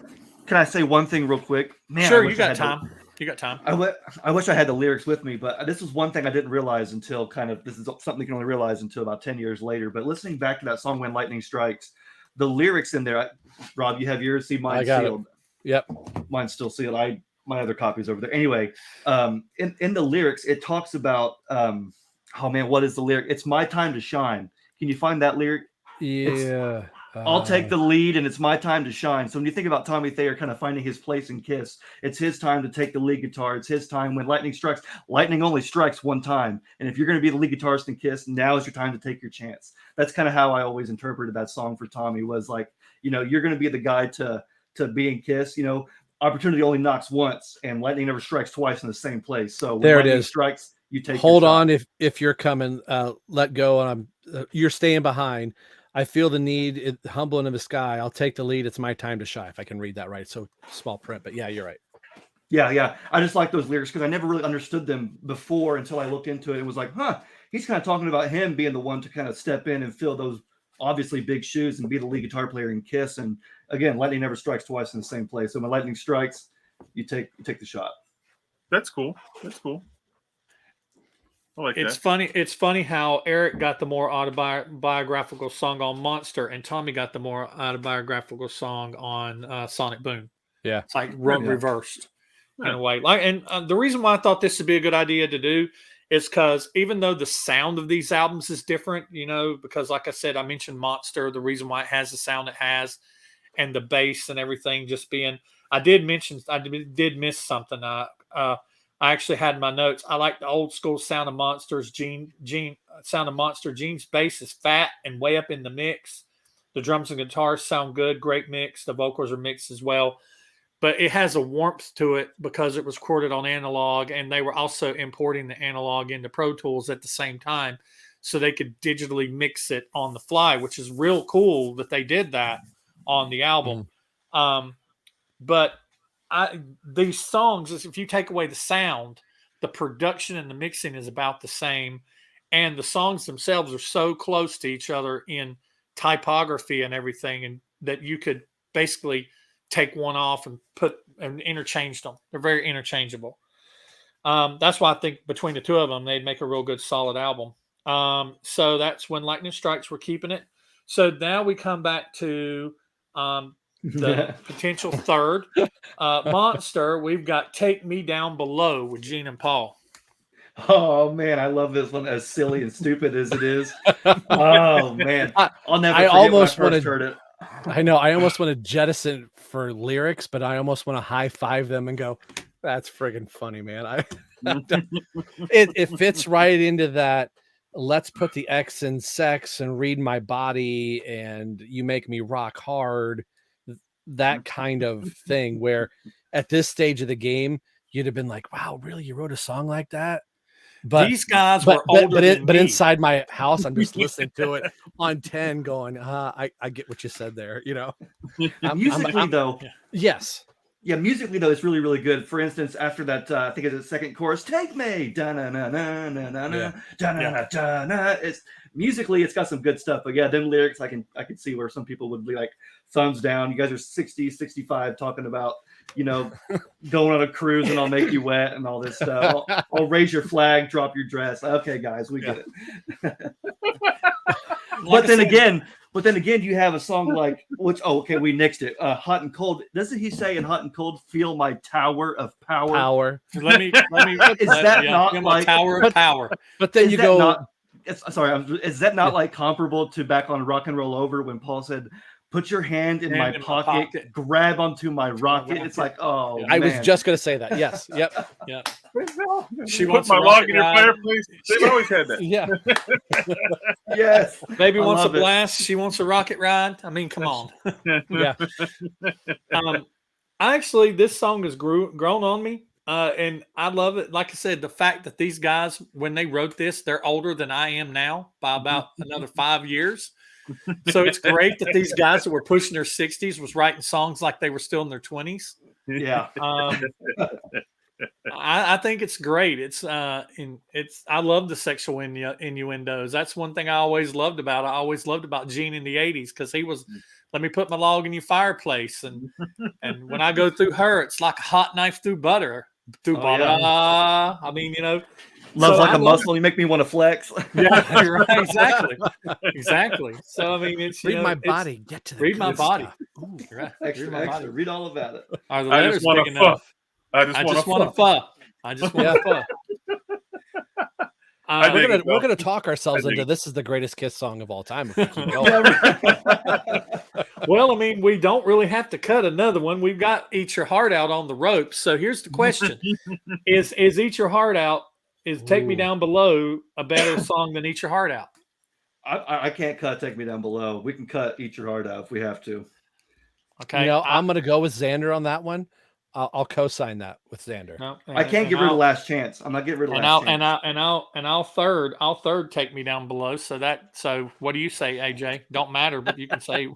B: Can I say one thing real quick? Man,
A: sure. You got time. You got time.
B: I wish I had the lyrics with me, but this is one thing I didn't realize until this is something you can only realize until about 10 years later. But listening back to that song, When Lightning Strikes, the lyrics in there, Rob, you have yours. See, mine's sealed.
C: Yep.
B: Mine's still sealed. My other copy's over there. Anyway, in the lyrics, it talks about, what is the lyric? It's my time to shine. Can you find that lyric
C: Yeah.
B: I'll take the lead, and it's my time to shine. So when you think about Tommy Thayer kind of finding his place in Kiss, it's his time to take the lead guitar. It's his time when lightning strikes. Lightning only strikes one time, and if you're going to be the lead guitarist in Kiss, now is your time to take your chance. That's kind of how I always interpreted that song for Tommy. Was like, you're going to be the guy to be in Kiss. Opportunity only knocks once, and lightning never strikes twice in the same place. So when
C: there it
B: lightning
C: is.
B: strikes, you take.
C: Hold
B: your shot.
C: on, if you're coming, let go, and you're staying behind. I feel the need, humble into the sky. I'll take the lead. It's my time to shine. If I can read that right. So small print, but yeah, you're right.
B: Yeah. I just like those lyrics because I never really understood them before until I looked into it. It was like, he's kind of talking about him being the one to kind of step in and fill those obviously big shoes and be the lead guitar player in Kiss. And again, lightning never strikes twice in the same place. So when lightning strikes, you take the shot.
D: That's cool. I like
A: It's
D: that.
A: funny. It's funny how Eric got the more autobiographical song on Monster, and Tommy got the more autobiographical song on Sonic Boom.
C: Yeah,
A: it's like reversed in
D: Yeah.
A: a way. And the reason why I thought this would be a good idea to do is because even though the sound of these albums is different, because like I said, I mentioned Monster, the reason why it has the sound it has, and the bass and everything just being. I did miss something. I actually had in my notes. I like the old school sound of Monsters. Sound of Monster. Gene's bass is fat and way up in the mix. The drums and guitars sound good. Great mix. The vocals are mixed as well. But it has a warmth to it because it was recorded on analog, and they were also importing the analog into Pro Tools at the same time, so they could digitally mix it on the fly, which is real cool that they did that on the album. But these songs, if you take away the sound, the production and the mixing is about the same, and the songs themselves are so close to each other in typography and everything, and that you could basically take one off and put and interchange them. They're very interchangeable. That's why I think between the two of them, they'd make a real good solid album. So that's when Lightning Strikes. We're keeping it. So now we come back to the potential third Monster. We've got Take Me Down Below with Gene and Paul.
B: Oh man, I love this one, as silly and stupid as it is. Oh man, I'll never forget
C: almost
B: when I first heard it.
C: I know. I almost want to jettison for lyrics, but I almost want to high five them and go, "That's friggin' funny, man." It fits right into that. Let's put the X in sex and read my body, and you make me rock hard. That kind of thing. Where at this stage of the game, you'd have been like, "Wow, really? You wrote a song like that?" But
A: these guys were older than
C: but
A: me.
C: Inside my house, I'm just listening to it on 10 going, I get what you said there,
B: Musically, though.
C: Yes.
B: Yeah, musically, though, it's really, really good. For instance, after that, I think it's the second chorus, Take Me, da-na-na-na-na-na-na, da-na-na-na-na. It's musically, it's got some good stuff. But yeah, them lyrics, I can see where some people would be like, thumbs down. You guys are 60, 65 talking about, going on a cruise and I'll make you wet and all this stuff. I'll raise your flag, drop your dress. Okay, guys, we get it. But then again, you have a song like we nixed it. Hot and Cold. Doesn't he say in Hot and Cold, feel my tower of power?
A: Let me.
B: Is that not like
A: tower of power?
C: But then you go.
B: Is that not like comparable to back on Rock and Roll Over when Paul said, "Put your hand in my pocket, grab onto my rocket"? It's like, oh,
C: I
B: man.
C: was just gonna say that. Yes. Yep.
A: Yeah.
D: She wants my log in your fireplace. They've always had that.
C: Yeah.
B: Yes.
A: Baby wants a blast. She wants a rocket ride. I mean, come on.
C: Yeah.
A: Actually, this song has grown on me. And I love it. Like I said, the fact that these guys, when they wrote this, they're older than I am now by about another 5 years. So it's great that these guys that were pushing their 60s was writing songs like they were still in their 20s.
B: Yeah.
A: I think it's great. I love the sexual innuendos. That's one thing I always loved about. I always loved about Gene in the 80s because he was, let me put my log in your fireplace, and when I go through her, it's like a hot knife through butter. Butter.
B: Yeah.
A: I mean,
B: Love's like a muscle. You make me want to flex.
A: Yeah, right, exactly. So I mean, it's
C: read my body. Get to the
A: read my body.
C: Ooh,
B: right. Extra. Read all about it.
A: Are the letters big enough? I just want to fuck. I just want to fuck.
C: We're gonna talk ourselves into this is the greatest Kiss song of all time if we keep going.
A: Well, I mean, we don't really have to cut another one. We've got Eat Your Heart Out on the ropes. So here's the question: Is Eat Your Heart Out? Is Take Me Down Below a better song than Eat Your Heart Out?
B: I can't cut Take Me Down Below. We can cut Eat Your Heart Out if we have to.
A: Okay,
C: I'm going to go with Xander on that one. I'll co-sign that with Xander.
A: No,
B: I can't get rid of Last Chance. I'm not getting rid of Last Chance.
A: I'll third Take Me Down Below. So what do you say, AJ? Don't matter, but you can say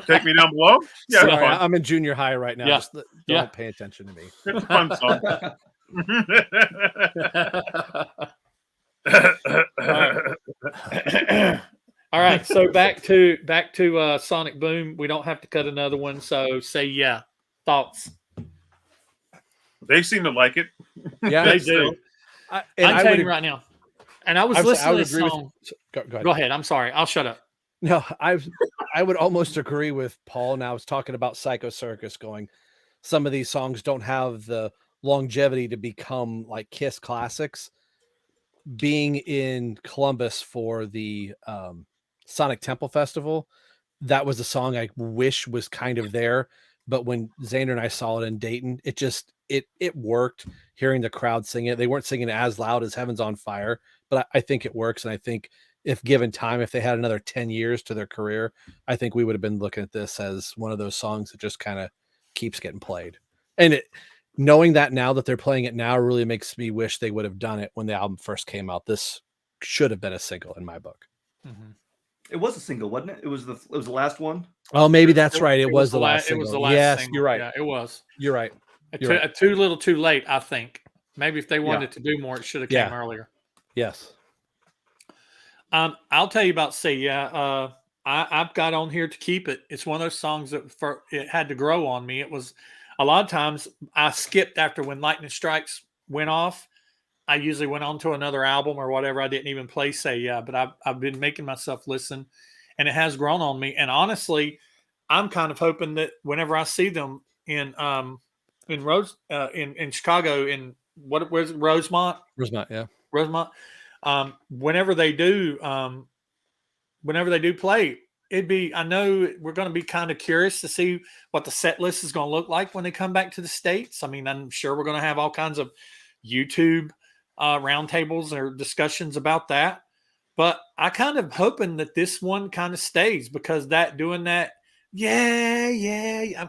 D: Take Me Down Below. Yeah,
C: sorry, I'm in junior high right now.
A: Yeah.
C: Just don't pay attention to me.
D: it's a fun song.
A: All right, so back to Sonic Boom. We don't have to cut another one. So say yeah. Thoughts?
D: They seem to like it.
C: Yeah,
A: They do. I'm telling you right now. And I was listening to this song. Go ahead. I'm sorry. I'll shut up.
C: No, I would almost agree with Paul. And I was talking about Psycho Circus going, some of these songs don't have the longevity to become like Kiss classics. Being in Columbus for the Sonic Temple Festival, that was a song I wish was kind of there. But when Xander and I saw it in Dayton, it worked. Hearing the crowd sing it, they weren't singing as loud as Heaven's on Fire, but I think it works. And I think if given time, if they had another 10 years to their career, I think we would have been looking at this as one of those songs that just kind of keeps getting played. And knowing that now that they're playing it now really makes me wish they would have done it when the album first came out. This should have been a single in my book.
A: Mm-hmm.
B: It was a single, wasn't it? It was the last one.
C: Oh, maybe that's right. It was the last single.
A: It was the last
C: yes,
A: single.
C: you're right.
A: Yeah, it was.
C: You're right.
A: Too little, too late. I think maybe if they wanted to do more, it should have came earlier.
C: Yes.
A: I'll tell you about Say Yeah. I've got on here to keep it. It's one of those songs that it had to grow on me. It was a lot of times I skipped after when Lightning Strikes went off. I usually went on to another album or whatever. I didn't even play Say Yeah, but I've been making myself listen, and it has grown on me. And honestly, I'm kind of hoping that whenever I see them in Chicago, in where's it, Rosemont?
C: Rosemont, yeah.
A: Rosemont. Whenever they do play, I know we're going to be kind of curious to see what the set list is going to look like when they come back to the States. I mean, I'm sure we're going to have all kinds of YouTube roundtables or discussions about that. But I kind of hoping that this one kind of stays because I'm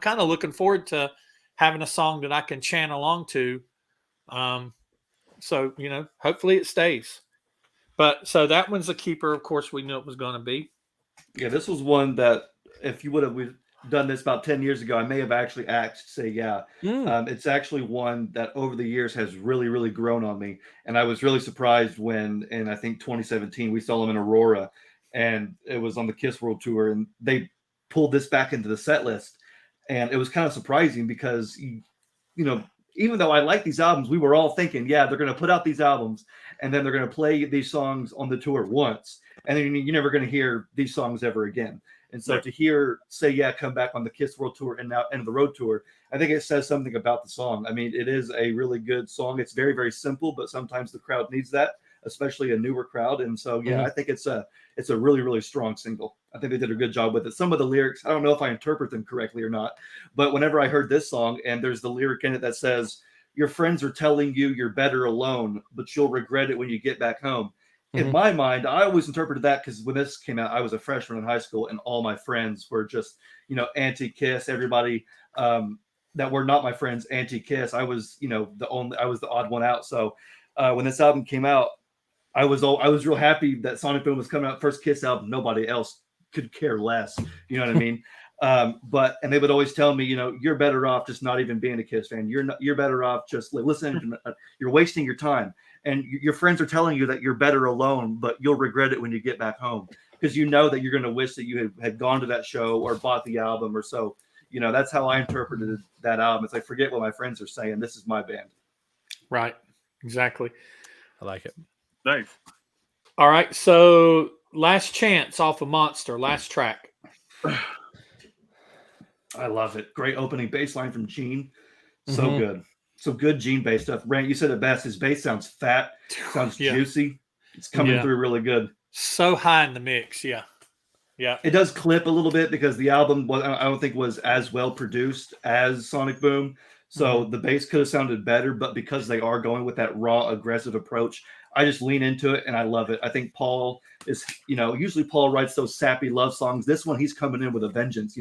A: kind of looking forward to having a song that I can chant along to. So, hopefully it stays. But so that one's a keeper. Of course, we knew it was going to be.
B: Yeah, this was one that if you would have done this about 10 years ago, I may have actually asked Say Yeah. It's actually one that over the years has really, really grown on me. And I was really surprised when, in I think 2017, we saw them in Aurora and it was on the Kiss World Tour and they pulled this back into the set list. And it was kind of surprising because, even though I like these albums, we were all thinking, they're going to put out these albums and then they're going to play these songs on the tour once. And then you're never going to hear these songs ever again. And so to hear Say Yeah come back on the Kiss World Tour and now end the road tour, I think it says something about the song. I mean, it is a really good song. It's very, very simple, but sometimes the crowd needs that, especially a newer crowd. And so, I think it's a really, really strong single. I think they did a good job with it. Some of the lyrics, I don't know if I interpret them correctly or not, but whenever I heard this song and there's the lyric in it that says, your friends are telling you you're better alone, but you'll regret it when you get back home. In my mind, I always interpreted that because when this came out, I was a freshman in high school and all my friends were just, anti-Kiss. Everybody that were not my friends, anti-Kiss. I was, I was the odd one out. So when this album came out, I was real happy that Sonic Boom was coming out, first Kiss album. Nobody else could care less. You know what I mean? And they would always tell me, you're better off just not even being a Kiss fan. You're better off just listening. You're wasting your time. And your friends are telling you that you're better alone, but you'll regret it when you get back home because you know that you're going to wish that you had gone to that show or bought the album or so. That's how I interpreted that album. It's like, forget what my friends are saying. This is my band.
A: Right. Exactly.
C: I like it.
D: Nice.
A: All right. So Last Chance off of Monster, last track.
B: I love it. Great opening bass line from Gene. So good. some good Gene bass stuff. Brant, you said it best. His bass sounds fat, sounds
A: Yeah.
B: juicy. It's coming through really good.
A: So high in the mix. Yeah.
B: It does clip a little bit because the album I don't think was as well produced as Sonic Boom. So the bass could have sounded better, but because they are going with that raw, aggressive approach, I just lean into it and I love it. I think Paul is, usually Paul writes those sappy love songs. This one, he's coming in with a vengeance.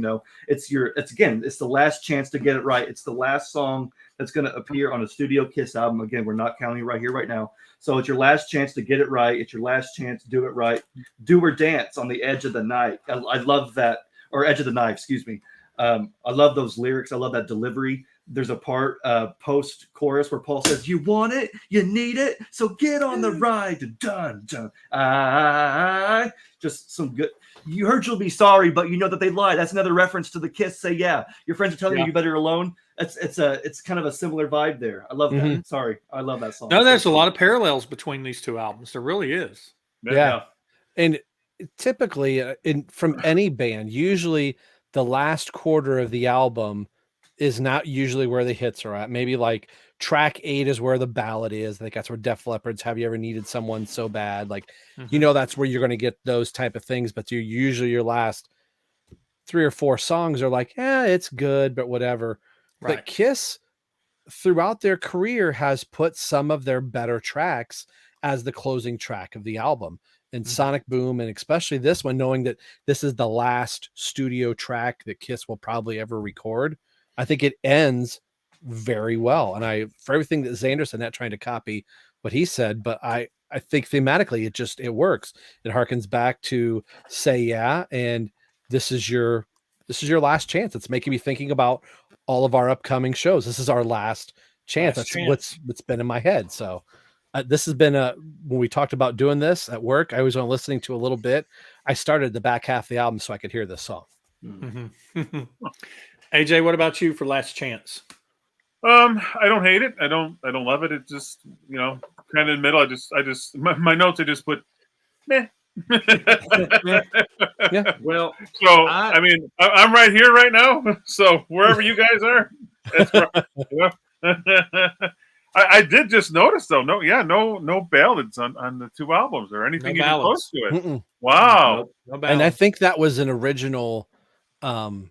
B: It's the last chance to get it right. It's the last song that's going to appear on a Studio Kiss album. Again, we're not counting right here, right now. So it's your last chance to get it right. It's your last chance to do it right. Do or dance on the edge of the night. I love that, or edge of the knife, excuse me. I love those lyrics. I love that delivery. There's a part post chorus where Paul says, "You want it, you need it, so get on the ride." Dun dun. Just some good. You heard "You'll Be Sorry," but you know that they lied. That's another reference to the Kiss. Say yeah. Your friends are telling you better alone. It's kind of a similar vibe there. I love that. Sorry, I love that song.
A: No, there's a lot of parallels between these two albums. There really is.
C: Yeah. And typically, from any band, usually the last quarter of the album is not usually where the hits are at. Maybe like track 8 is where the ballad is. I think that's where Def Leppard's "Have You Ever Needed Someone So Bad?" Like, that's where you're going to get those type of things. But usually your last 3 or 4 songs are like, it's good, but whatever.
A: Right.
C: But Kiss, throughout their career, has put some of their better tracks as the closing track of the album. And Sonic Boom, and especially this one, knowing that this is the last studio track that Kiss will probably ever record, I think it ends very well. And for everything that Xander said, not trying to copy what he said, but I think thematically it works. It harkens back to Say Yeah, and this is your last chance. It's making me thinking about all of our upcoming shows. This is our last chance. That's what's been in my head. So this has been when we talked about doing this at work, I was on listening to a little bit. I started the back half of the album so I could hear this song.
A: AJ, what about you for Last Chance?
D: I don't hate it. I don't love it. It's just, kind of in the middle. My notes, I just put meh.
C: Yeah.
A: Well,
D: so I'm right here right now. So wherever you guys are, that's right. I did just notice though. No ballads on the 2 albums or anything even close to it.
C: Mm-mm.
D: Wow.
A: No
C: And I think that was an original not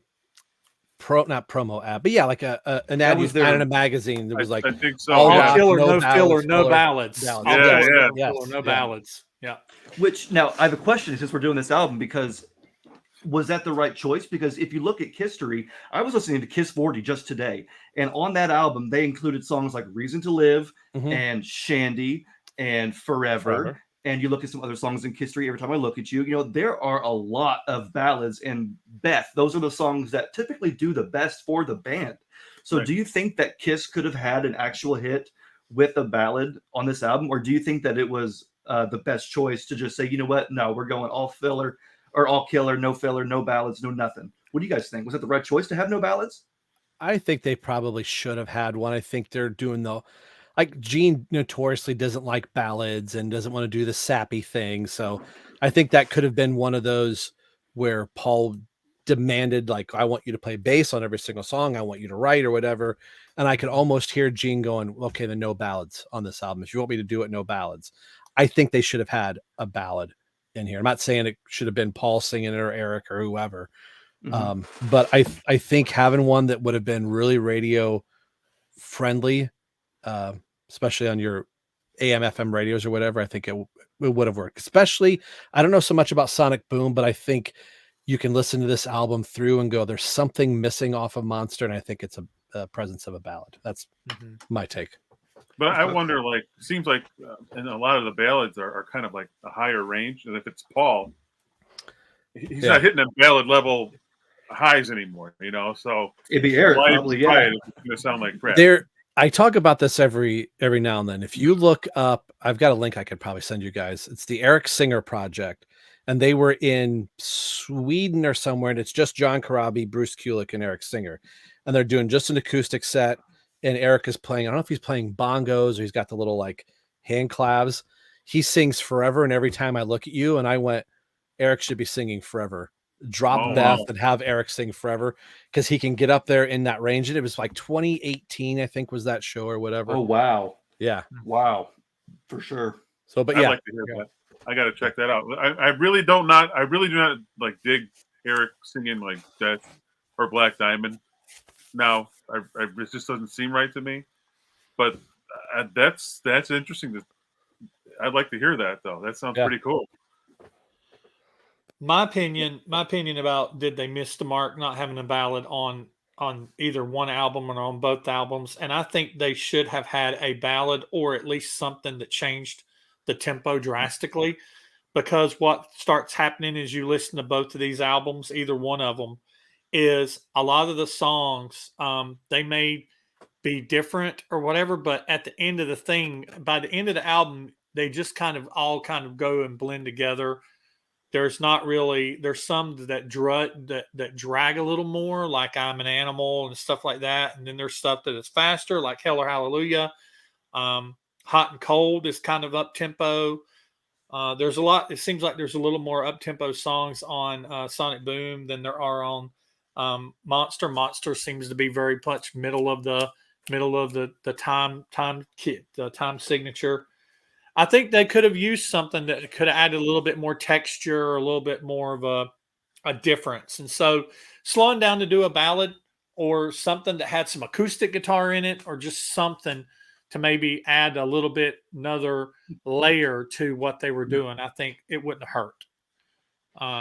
C: promo ad, but like an ad was there in a magazine that was like,
D: I think so.
A: All
D: yeah.
A: killer, no filler, no ballads.
C: Ballads.
A: Yeah.
B: Which now I have a question since we're doing this album, because was that the right choice? Because if you look at history, I was listening to Kiss 40 just today, and on that album they included songs like "Reason to Live" and "Shandy" and "Forever." And you look at some other songs in history. Every time I look at you, there are a lot of ballads. And Beth, those are the songs that typically do the best for the band. So do you think that Kiss could have had an actual hit with a ballad on this album? Or do you think that it was the best choice to just say, you know what? No, we're going all filler or all killer, no filler, no ballads, no nothing. What do you guys think? Was it the right choice to have no ballads?
C: I think they probably should have had one. I think they're doing like Gene notoriously doesn't like ballads and doesn't want to do the sappy thing. So I think that could have been one of those where Paul demanded, like, I want you to play bass on every single song. I want you to write or whatever. And I could almost hear Gene going, okay, then no ballads on this album. If you want me to do it, no ballads. I think they should have had a ballad in here. I'm not saying it should have been Paul singing it or Eric or whoever. But I think having one that would have been really radio friendly, especially on your AM FM radios or whatever, I think it would have worked. Especially, I don't know so much about Sonic Boom, but I think you can listen to this album through and go, there's something missing off of Monster, and I think it's a presence of a ballad. That's my take.
D: But I wonder, seems like and a lot of the ballads are kind of like a higher range, and if it's Paul, he's not hitting a ballad level highs anymore, so
B: it'd be Eric probably.
D: It's gonna sound like crap.
C: I talk about this every now and then. If you look up, I've got a link I could probably send you guys. It's the Eric Singer Project, and they were in Sweden or somewhere, and it's just John Corabi, Bruce Kulick, and Eric Singer, and they're doing just an acoustic set. And Eric is playing, I don't know if he's playing bongos or he's got the little like hand claves. He sings Forever and Every Time I Look at You. And I went, Eric should be singing Forever drop
D: Oh,
C: Beth
D: wow.
C: and have Eric sing forever because he can get up there in that range. And it was like 2018, I think, was that show or whatever.
B: Oh wow,
C: Yeah.
B: wow, for sure.
C: So, but
D: I'd
C: yeah,
D: like to hear that. I got to check that out. I really do not like dig Eric singing like Death or Black Diamond. Now, it just doesn't seem right to me. But that's interesting. I'd like to hear that though. That sounds pretty cool.
A: My opinion about did they miss the mark not having a ballad on either one album or on both albums, and I think they should have had a ballad or at least something that changed the tempo drastically, because what starts happening as you listen to both of these albums, either one of them, is a lot of the songs they may be different or whatever, but at the end of the thing, by the end of the album, they just kind of all kind of go and blend together. There's some that drag a little more, like I'm an Animal and stuff like that. And then there's stuff that is faster, like Hell or Hallelujah. Hot and Cold is kind of up tempo. There's a lot. It seems like there's a little more up tempo songs on Sonic Boom than there are on Monster. Monster seems to be very much middle of the time signature. I think they could have used something that could have added a little bit more texture, or a little bit more of a difference. And so slowing down to do a ballad or something that had some acoustic guitar in it, or just something to maybe add a little bit another layer to what they were doing, I think it wouldn't have hurt.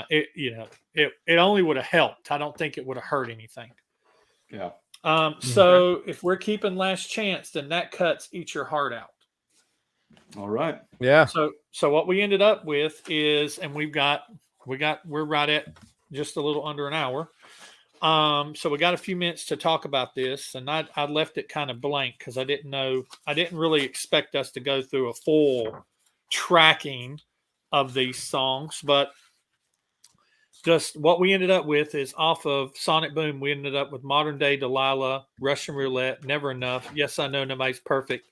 A: It only would have helped. I don't think it would have hurt anything.
B: Yeah.
A: So if we're keeping Last Chance, then that cuts Eat Your Heart out.
B: All right.
C: yeah.
A: So what we ended up with is, and we're right at just a little under an hour. So we got a few minutes to talk about this, and I left it kind of blank because I didn't really expect us to go through a full tracking of these songs, but just what we ended up with is off of Sonic Boom. We ended up with Modern Day Delilah, Russian Roulette, Never Enough, Yes I Know Nobody's Perfect,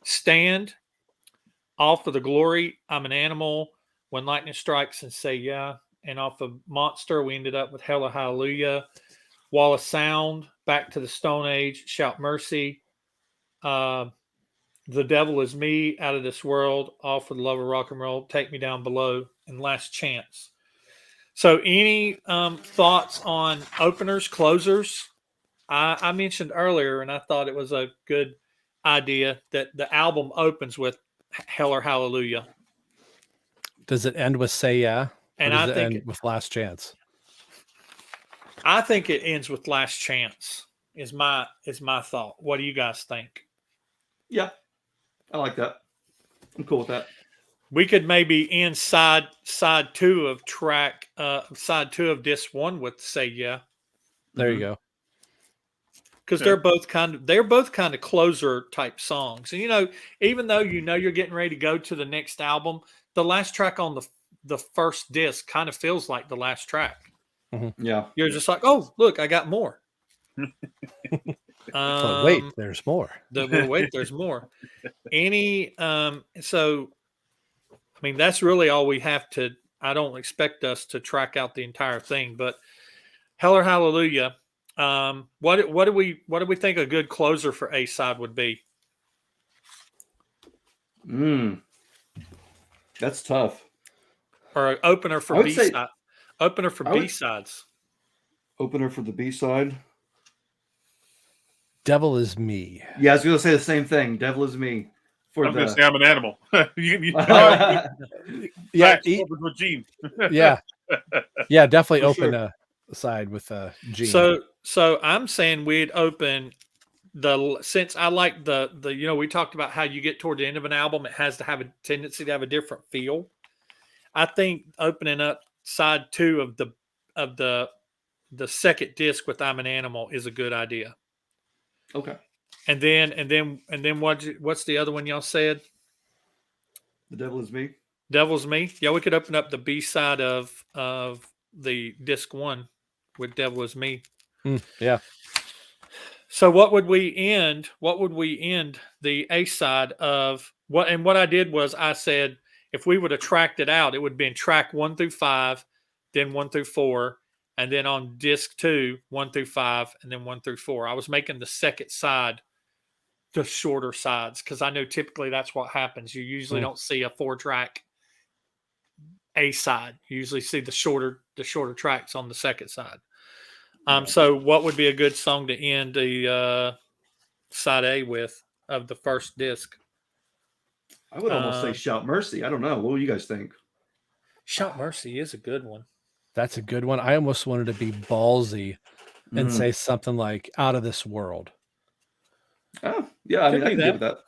A: Stand, off of The Glory, I'm an Animal, When Lightning Strikes, and Say Yeah. And off of Monster, we ended up with Hell or Hallelujah, Wall of Sound, Back to the Stone Age, Shout Mercy, The Devil Is Me, Out of This World, All for the Love of Rock and Roll, Take Me Down Below, and Last Chance. So any thoughts on openers, closers? I mentioned earlier, and I thought it was a good idea, that the album opens with Hell or Hallelujah.
C: Does it end with Say Yeah?
A: And
C: or does
A: I
C: it
A: think
C: end with Last Chance?
A: I think it ends with Last Chance is my thought. What do you guys think?
B: Yeah, I like that. I'm cool with that.
A: We could maybe end side two of disc one with Say Yeah.
C: There you go.
A: Because they're both kind of closer type songs. And even though you're getting ready to go to the next album, the last track on the first disc kind of feels like the last track.
C: Mm-hmm.
B: Yeah.
A: You're just like, oh, look, I got more.
C: But wait, there's more.
A: Wait, there's more. So I mean, that's really all we have to. I don't expect us to track out the entire thing, but Hell or Hallelujah. What do we think a good closer for A side would be?
B: That's tough.
A: Or an opener for B side. Opener for B sides.
B: Opener for the B side.
C: Devil Is Me.
B: Yeah, I was gonna say the same thing. Devil Is Me.
D: I'm gonna say I'm an Animal.
C: Yeah,
D: with Gene.
C: yeah, definitely
B: For
C: open
B: sure.
C: a side with Gene.
A: So I'm saying we'd open since I like the we talked about how you get toward the end of an album, it has to have a tendency to have a different feel. I think opening up side two of the second disc with I'm an Animal is a good idea.
B: Okay.
A: And then what's the other one y'all said?
B: The Devil Is Me.
A: Devil's Me. Yeah, we could open up the B side of the disc one with Devil Is Me.
C: Yeah.
A: So what would we end the A side of what? And what I did was I said, if we would have tracked it out, it would have been track 1 through 5, then 1 through 4, and then on disc 2, 1 through 5, and then 1 through 4. I was making the second side the shorter sides because I know typically that's what happens. You usually don't see a 4-track A side. You usually see the shorter tracks on the second side. So what would be a good song to end the side A with of the first disc?
B: I would almost say Shout Mercy. I don't know. What do you guys think?
A: Shout Mercy is a good one.
C: That's a good one. I almost wanted to be ballsy and say something like Out of This World.
B: Oh, yeah. I mean, I can give it that.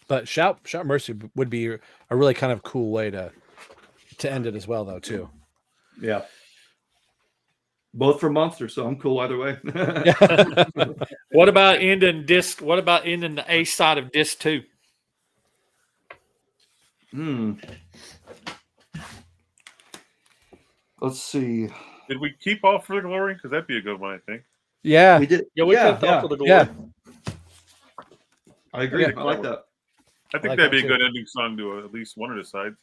C: But Shout Mercy would be a really kind of cool way to end it as well, though, too.
B: Yeah. Both from Monster, so I'm cool either way.
A: What about ending the A side of disc 2?
B: Let's see.
D: Did we keep All for the Glory? Because that'd be a good one, I think.
C: Yeah.
B: We did.
A: Yeah, we kept All for the Glory.
C: Yeah.
B: I agree.
C: Yeah.
B: I like that.
D: I think
C: like
D: that'd be
C: that
D: a good ending song to at least one of the sides.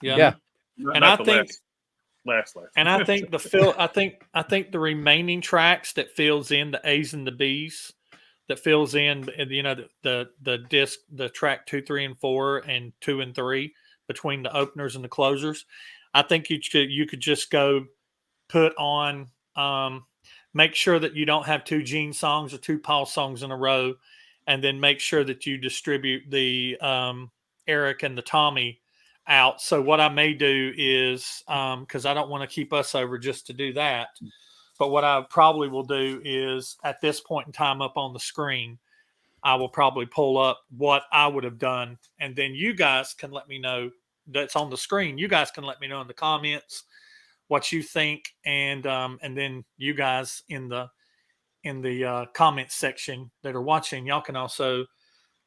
C: Yeah.
A: And I think
D: last.
A: And I think I think the remaining tracks that fills in the A's and the B's, that fills in, you know, the disc, the track 2, 3, and 4, and 2 and 3 between the openers and the closers. I think you could just go put on, make sure that you don't have 2 Gene songs or 2 Paul songs in a row, and then make sure that you distribute the Eric and the Tommy out. So what I may do is, because I don't want to keep us over just to do that, but what I probably will do is at this point in time up on the screen, I will probably pull up what I would have done, and then you guys can let me know that's on the screen. You guys can let me know in the comments what you think, and then you guys in the comments section that are watching, y'all can also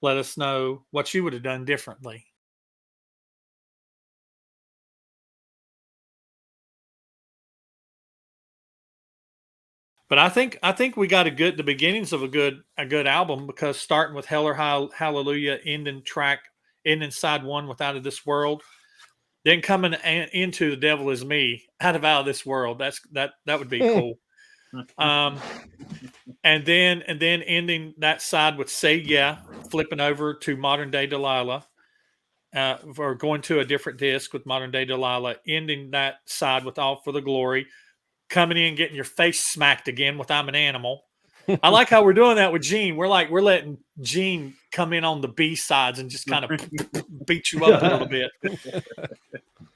A: let us know what you would have done differently. But I think we got the beginnings of a good album, because starting with Hell or Hallelujah, ending side 1 with Out of This World, then coming into The Devil Is Me, Out of This World. That would be cool. And then ending that side with Say Yeah, flipping over to Modern Day Delilah, or going to a different disc with Modern Day Delilah, ending that side with All for the Glory, coming in, getting your face smacked again with I'm an Animal. I like how we're doing that with Gene. We're letting Gene come in on the B sides and just kind of beat you up a little bit.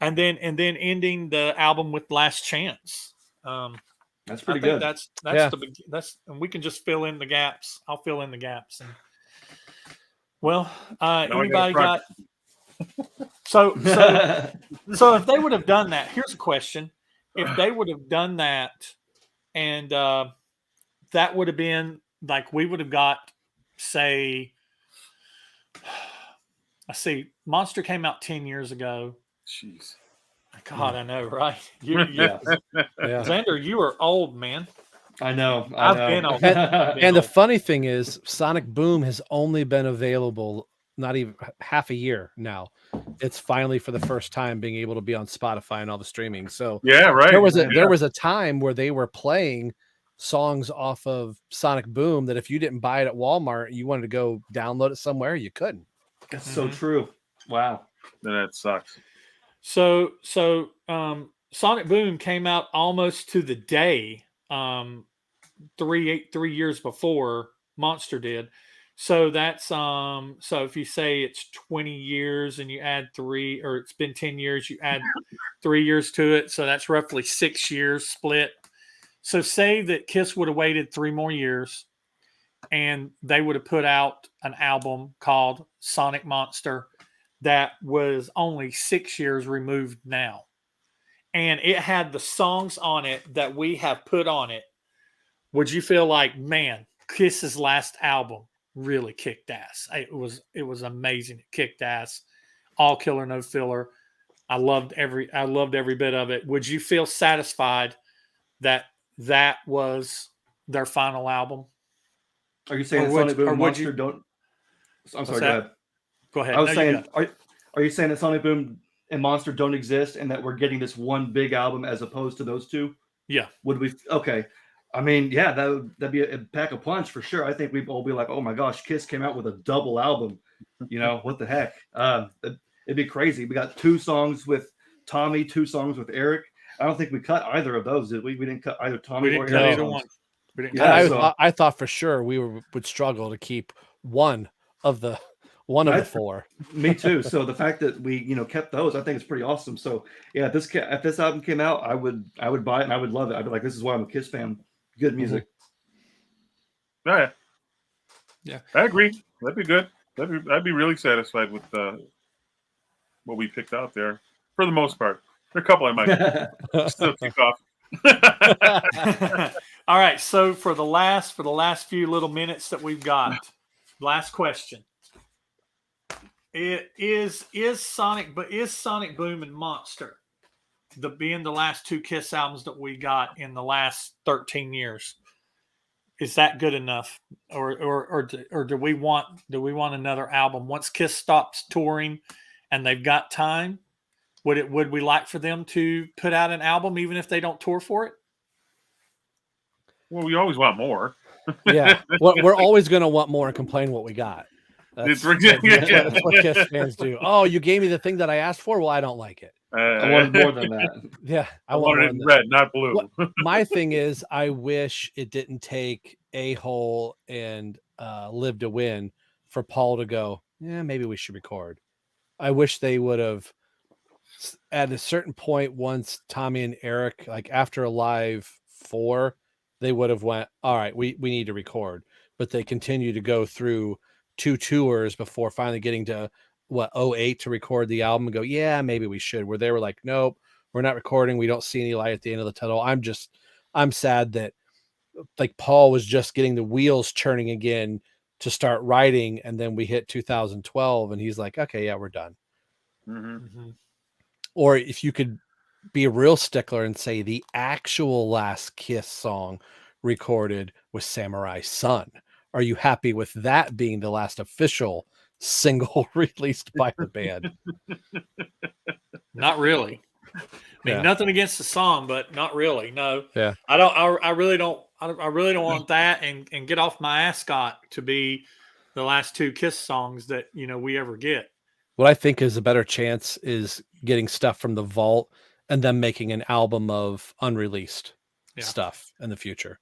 A: And then ending the album with Last Chance.
B: That's pretty good.
A: That's and we can just fill in the gaps. I'll fill in the gaps. And, well, anybody got so if they would have done that, here's a question. If they would have done that, and that would have been like, we would have got, say, I see, Monster came out 10 years ago.
D: Jeez.
A: God, I know, right? Xander, you are old, man.
B: I know.
A: I've been old.
C: And the funny thing is, Sonic Boom has only been available not even half a year now. It's finally for the first time being able to be on Spotify and all the streaming. So
D: yeah, right.
C: There was a time where they were playing songs off of Sonic Boom that if you didn't buy it at Walmart, you wanted to go download it somewhere, you couldn't.
B: That's so true. Wow.
D: That sucks.
A: So Sonic Boom came out almost to the day, 3 years before Monster did. So that's so if you say it's 20 years and you add 3, or it's been 10 years, you add 3 years to it. So that's roughly 6 years split. So say that Kiss would have waited 3 more years and they would have put out an album called SonicMonster that was only 6 years removed now. And it had the songs on it that we have put on it. Would you feel like, man, Kiss's last album really kicked ass? It was amazing. It kicked ass. All killer, no filler. I loved every bit of it. Would you feel satisfied that was their final album?
B: Are you saying Sonic Boom and Monster don't? I'm sorry, go ahead.
A: Go ahead.
B: I was saying, are you saying that Sonic Boom and Monster don't exist, and that we're getting this one big album as opposed to those two?
A: Yeah.
B: Would we? Okay. I mean, yeah, that'd be a pack a punch for sure. I think we'd all be like, "Oh my gosh, Kiss came out with a double album." What the heck? It'd be crazy. We got 2 songs with Tommy, 2 songs with Eric. I don't think we cut either of those, did we? We didn't cut either Tommy
A: We
B: or
A: didn't cut
B: Eric
A: either
B: songs.
A: one. We didn't
B: Yeah,
A: cut
C: I thought for sure we would struggle to keep one of the 4.
B: Me too. So the fact that we kept those, I think is pretty awesome. So yeah, if this album came out, I would buy it and I would love it. I'd be like, this is why I'm a Kiss fan. Good music.
D: Oh, yeah.
A: Yeah.
D: I agree. That'd be good. I'd be really satisfied with what we picked out there for the most part. There are a couple I might still kick off.
A: All right. So for the last few little minutes that we've got, last question. Is Sonic Boom and Monster being the last 2 Kiss albums that we got in the last 13 years? Is that good enough, or do we want another album once Kiss stops touring and they've got time? Would we like for them to put out an album even if they don't tour for it?
D: Well, we always want more.
C: Yeah, we're always going to want more and complain what we got. That's what Kiss fans do. Oh, you gave me the thing that I asked for. Well, I don't like it.
B: I wanted more than that.
C: Yeah,
D: I wanted it in red, not blue.
C: My thing is, I wish it didn't take A-Hole and Live to Win for Paul to go, yeah, maybe we should record. I wish they would have, at a certain point, once Tommy and Eric, like after Alive 4, they would have went, all right, we need to record. But they continue to go through 2 tours before finally getting to 08 to record the album and go, yeah, maybe we should. Where they were like, nope, we're not recording. We don't see any light at the end of the tunnel. I'm sad that like Paul was just getting the wheels churning again to start writing. And then we hit 2012 and he's like, okay, yeah, we're done.
A: Mm-hmm.
C: Or if you could be a real stickler and say the actual last Kiss song recorded was Samurai Sun. Are you happy with that being the last official single released by the band?
A: Not really. I mean, nothing against the song, but not really. No.
C: Yeah.
A: I really don't want that and Get Off My Ascot to be the last 2 Kiss songs that we ever get.
C: What I think is a better chance is getting stuff from the vault and then making an album of unreleased stuff in the future.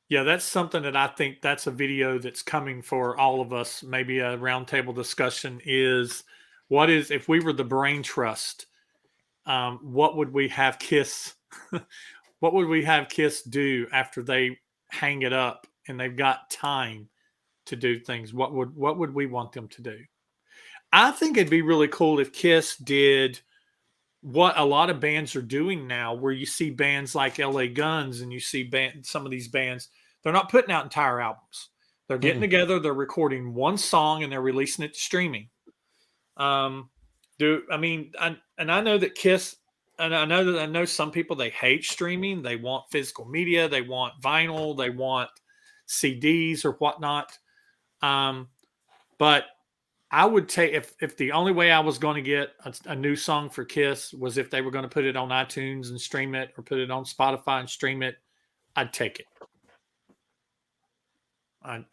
A: Yeah, that's something that I think that's a video that's coming for all of us. Maybe a roundtable discussion is if we were the Brain Trust, what would we have Kiss? What would we have Kiss do after they hang it up and they've got time to do things? What would we want them to do? I think it'd be really cool if Kiss did what a lot of bands are doing now, where you see bands like LA Guns and you see some of these bands, they're not putting out entire albums. They're getting together, they're recording one song and they're releasing it to streaming. I know that Kiss, and I know some people, they hate streaming. They want physical media, they want vinyl, they want CDs or whatnot. But I would take, if the only way I was going to get a new song for Kiss was if they were going to put it on iTunes and stream it, or put it on Spotify and stream it, I'd take it.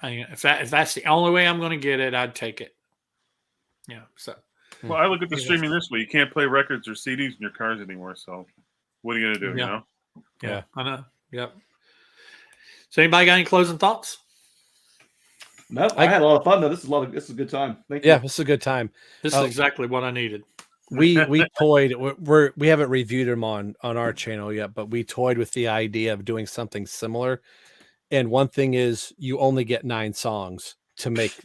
A: If that's the only way I'm going to get it, I'd take it. Yeah. So.
D: Well, I look at the streaming this way. You can't play records or CDs in your cars anymore. So, what are you going to do?
A: Yeah.
C: Yeah,
A: I know. Yep. So, anybody got any closing thoughts?
B: No, I had a lot of fun though. This is a good time. Thank you.
C: Yeah, this is a good time.
A: This is exactly what I needed.
C: We toyed. We haven't reviewed them on our channel yet, but we toyed with the idea of doing something similar. And one thing is, you only get 9 songs to make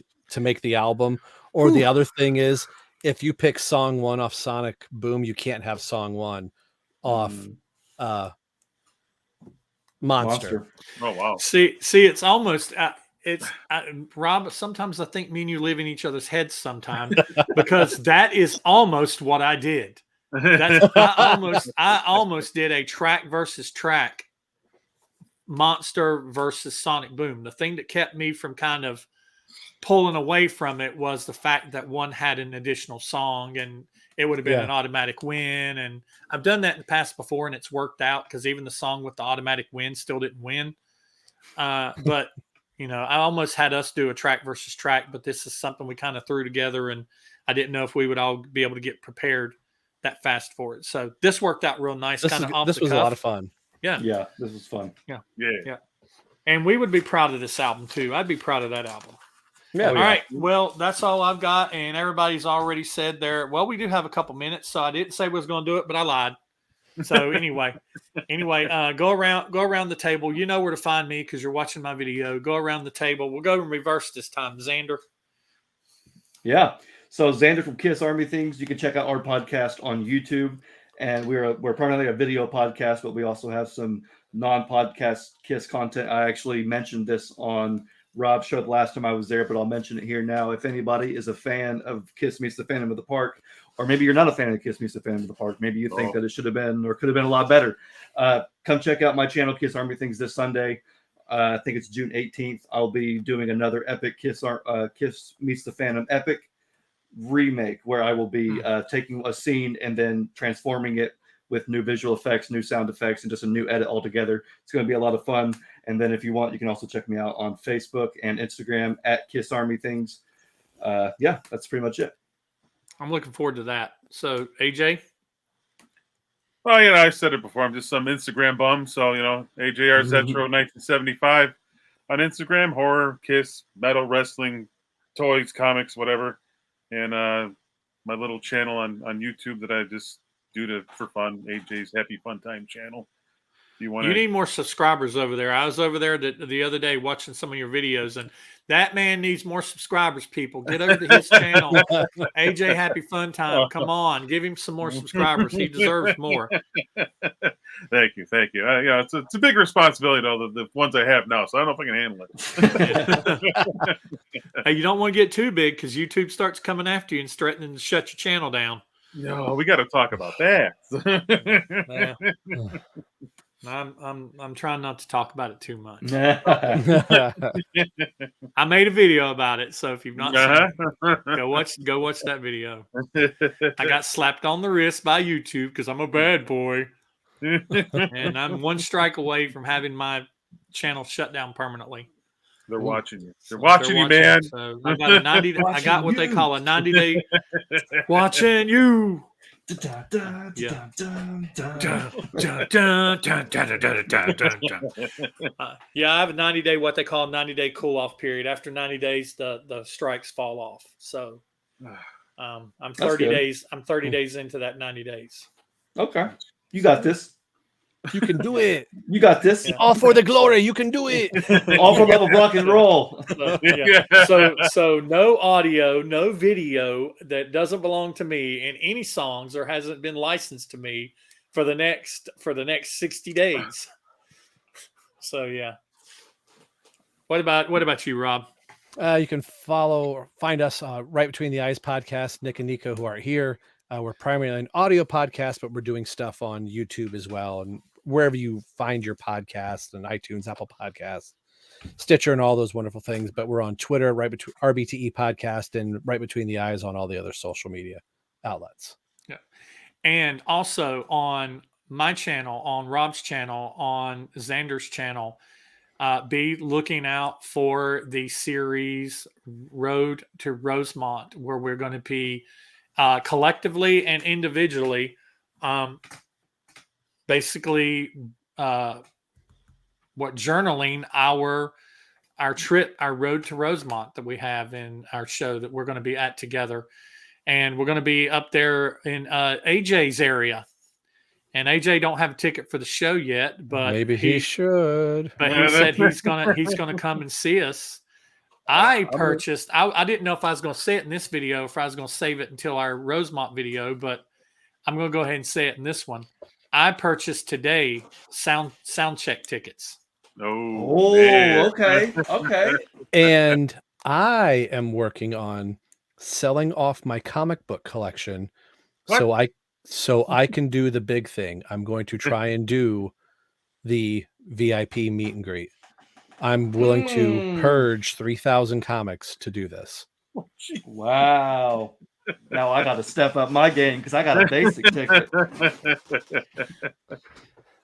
C: the album. Or the other thing is, if you pick song 1 off Sonic Boom, you can't have song 1 off Monster.
D: Oh wow!
A: See, it's almost. Rob, sometimes I think me and you live in each other's heads sometimes, because that is almost what I did. I almost did a track versus track, Monster versus Sonic Boom. The thing that kept me from kind of pulling away from it was the fact that one had an additional song, and it would have been
C: Yeah.
A: an automatic win. And I've done that in the past before, and it's worked out because even the song with the automatic win still didn't win. But I almost had us do a track versus track, but this is something we kind of threw together, and I didn't know if we would all be able to get prepared that fast for it. So this worked out real nice, kind of off the cuff.
C: This was a lot of fun.
A: Yeah.
B: Yeah, this was fun.
A: Yeah.
D: Yeah.
A: And we would be proud of this album too. I'd be proud of that album.
C: Yeah.
A: All right. Well, that's all I've got. And everybody's already said there. Well, we do have a couple minutes, so I didn't say we was going to do it, but I lied. So anyway, go around the table. You know where to find me because you're watching my video. Go around the table. We'll go in reverse this time. Xander.
B: Yeah. So Xander from Kiss Army Things. You can check out our podcast on YouTube, and we're primarily a video podcast, but we also have some non-podcast Kiss content. I actually mentioned this on Rob's show the last time I was there, but I'll mention it here now. If anybody is a fan of Kiss Meets the Phantom of the Park, or maybe you're not a fan of Kiss Meets the Phantom of the Park, maybe you think that it should have been or could have been a lot better, come check out my channel, Kiss Army Things, this Sunday. I think it's June 18th. I'll be doing another epic Kiss Meets the Phantom epic remake where I will be taking a scene and then transforming it with new visual effects, new sound effects, and just a new edit altogether. It's going to be a lot of fun. And then if you want, you can also check me out on Facebook and Instagram at Kiss Army Things. Yeah, that's pretty much it.
A: I'm looking forward to that. So, AJ?
D: Well, I said it before. I'm just some Instagram bum. So, AJR Zetro 1975 on Instagram, horror, Kiss, metal, wrestling, toys, comics, whatever. And my little channel on YouTube that I just do for fun, AJ's Happy Fun Time channel. You
A: need more subscribers over there. I was over there the other day watching some of your videos, and that man needs more subscribers, people. Get over to his channel, AJ Happy Fun Time. Come on, give him some more subscribers. He deserves more.
D: Thank you. It's a big responsibility, though, the ones I have now, so I don't know if I can handle it.
A: Hey, you don't want to get too big because YouTube starts coming after you and threatening to shut your channel down.
D: No, we got to talk about that.
A: I'm trying not to talk about it too much. I made a video about it, so if you've not seen it, go watch that video. I got slapped on the wrist by YouTube because I'm a bad boy, and I'm one strike away from having my channel shut down permanently.
D: They're watching you. They're watching you, man.
A: So I got a 90. I got what they call a 90-day watching you. Yeah, I have a 90-day what they call a 90-day cool-off period. After 90 days, the strikes fall off. So I'm 30 days. I'm 30 days into that 90 days.
B: Okay, you got this.
C: You can do it.
B: You got this.
A: Yeah.
C: All for the glory. You can do it.
B: All for love of rock and roll.
A: So no audio, no video that doesn't belong to me in any songs or hasn't been licensed to me for the next 60 days. So yeah. What about you, Rob?
C: You can find us Right Between the Eyes podcast, Nick and Nico, who are here. We're primarily an audio podcast, but we're doing stuff on YouTube as well, and wherever you find your podcast, and iTunes, Apple Podcasts, Stitcher, and all those wonderful things. But we're on Twitter, Right Between RBTE Podcast, and Right Between the Eyes on all the other social media outlets.
A: Yeah, and also on my channel, on Rob's channel, on Xander's channel. Be looking out for the series Road to Rosemont, where we're going to be collectively and individually, basically, journaling our trip, our Road to Rosemont that we have in our show that we're going to be at together, and we're going to be up there in AJ's area. And AJ don't have a ticket for the show yet, but
C: maybe he should.
A: But he said he's gonna come and see us. I purchased. I didn't know if I was going to say it in this video, or if I was going to save it until our Rosemont video, but I'm going to go ahead and say it in this one. I purchased today sound check tickets.
D: Oh,
B: okay.
C: And I am working on selling off my comic book collection, so I can do the big thing. I'm going to try and do the VIP meet and greet. I'm willing to purge 3,000 comics to do this.
B: Wow. Now I got to step up my game because I got a basic ticket.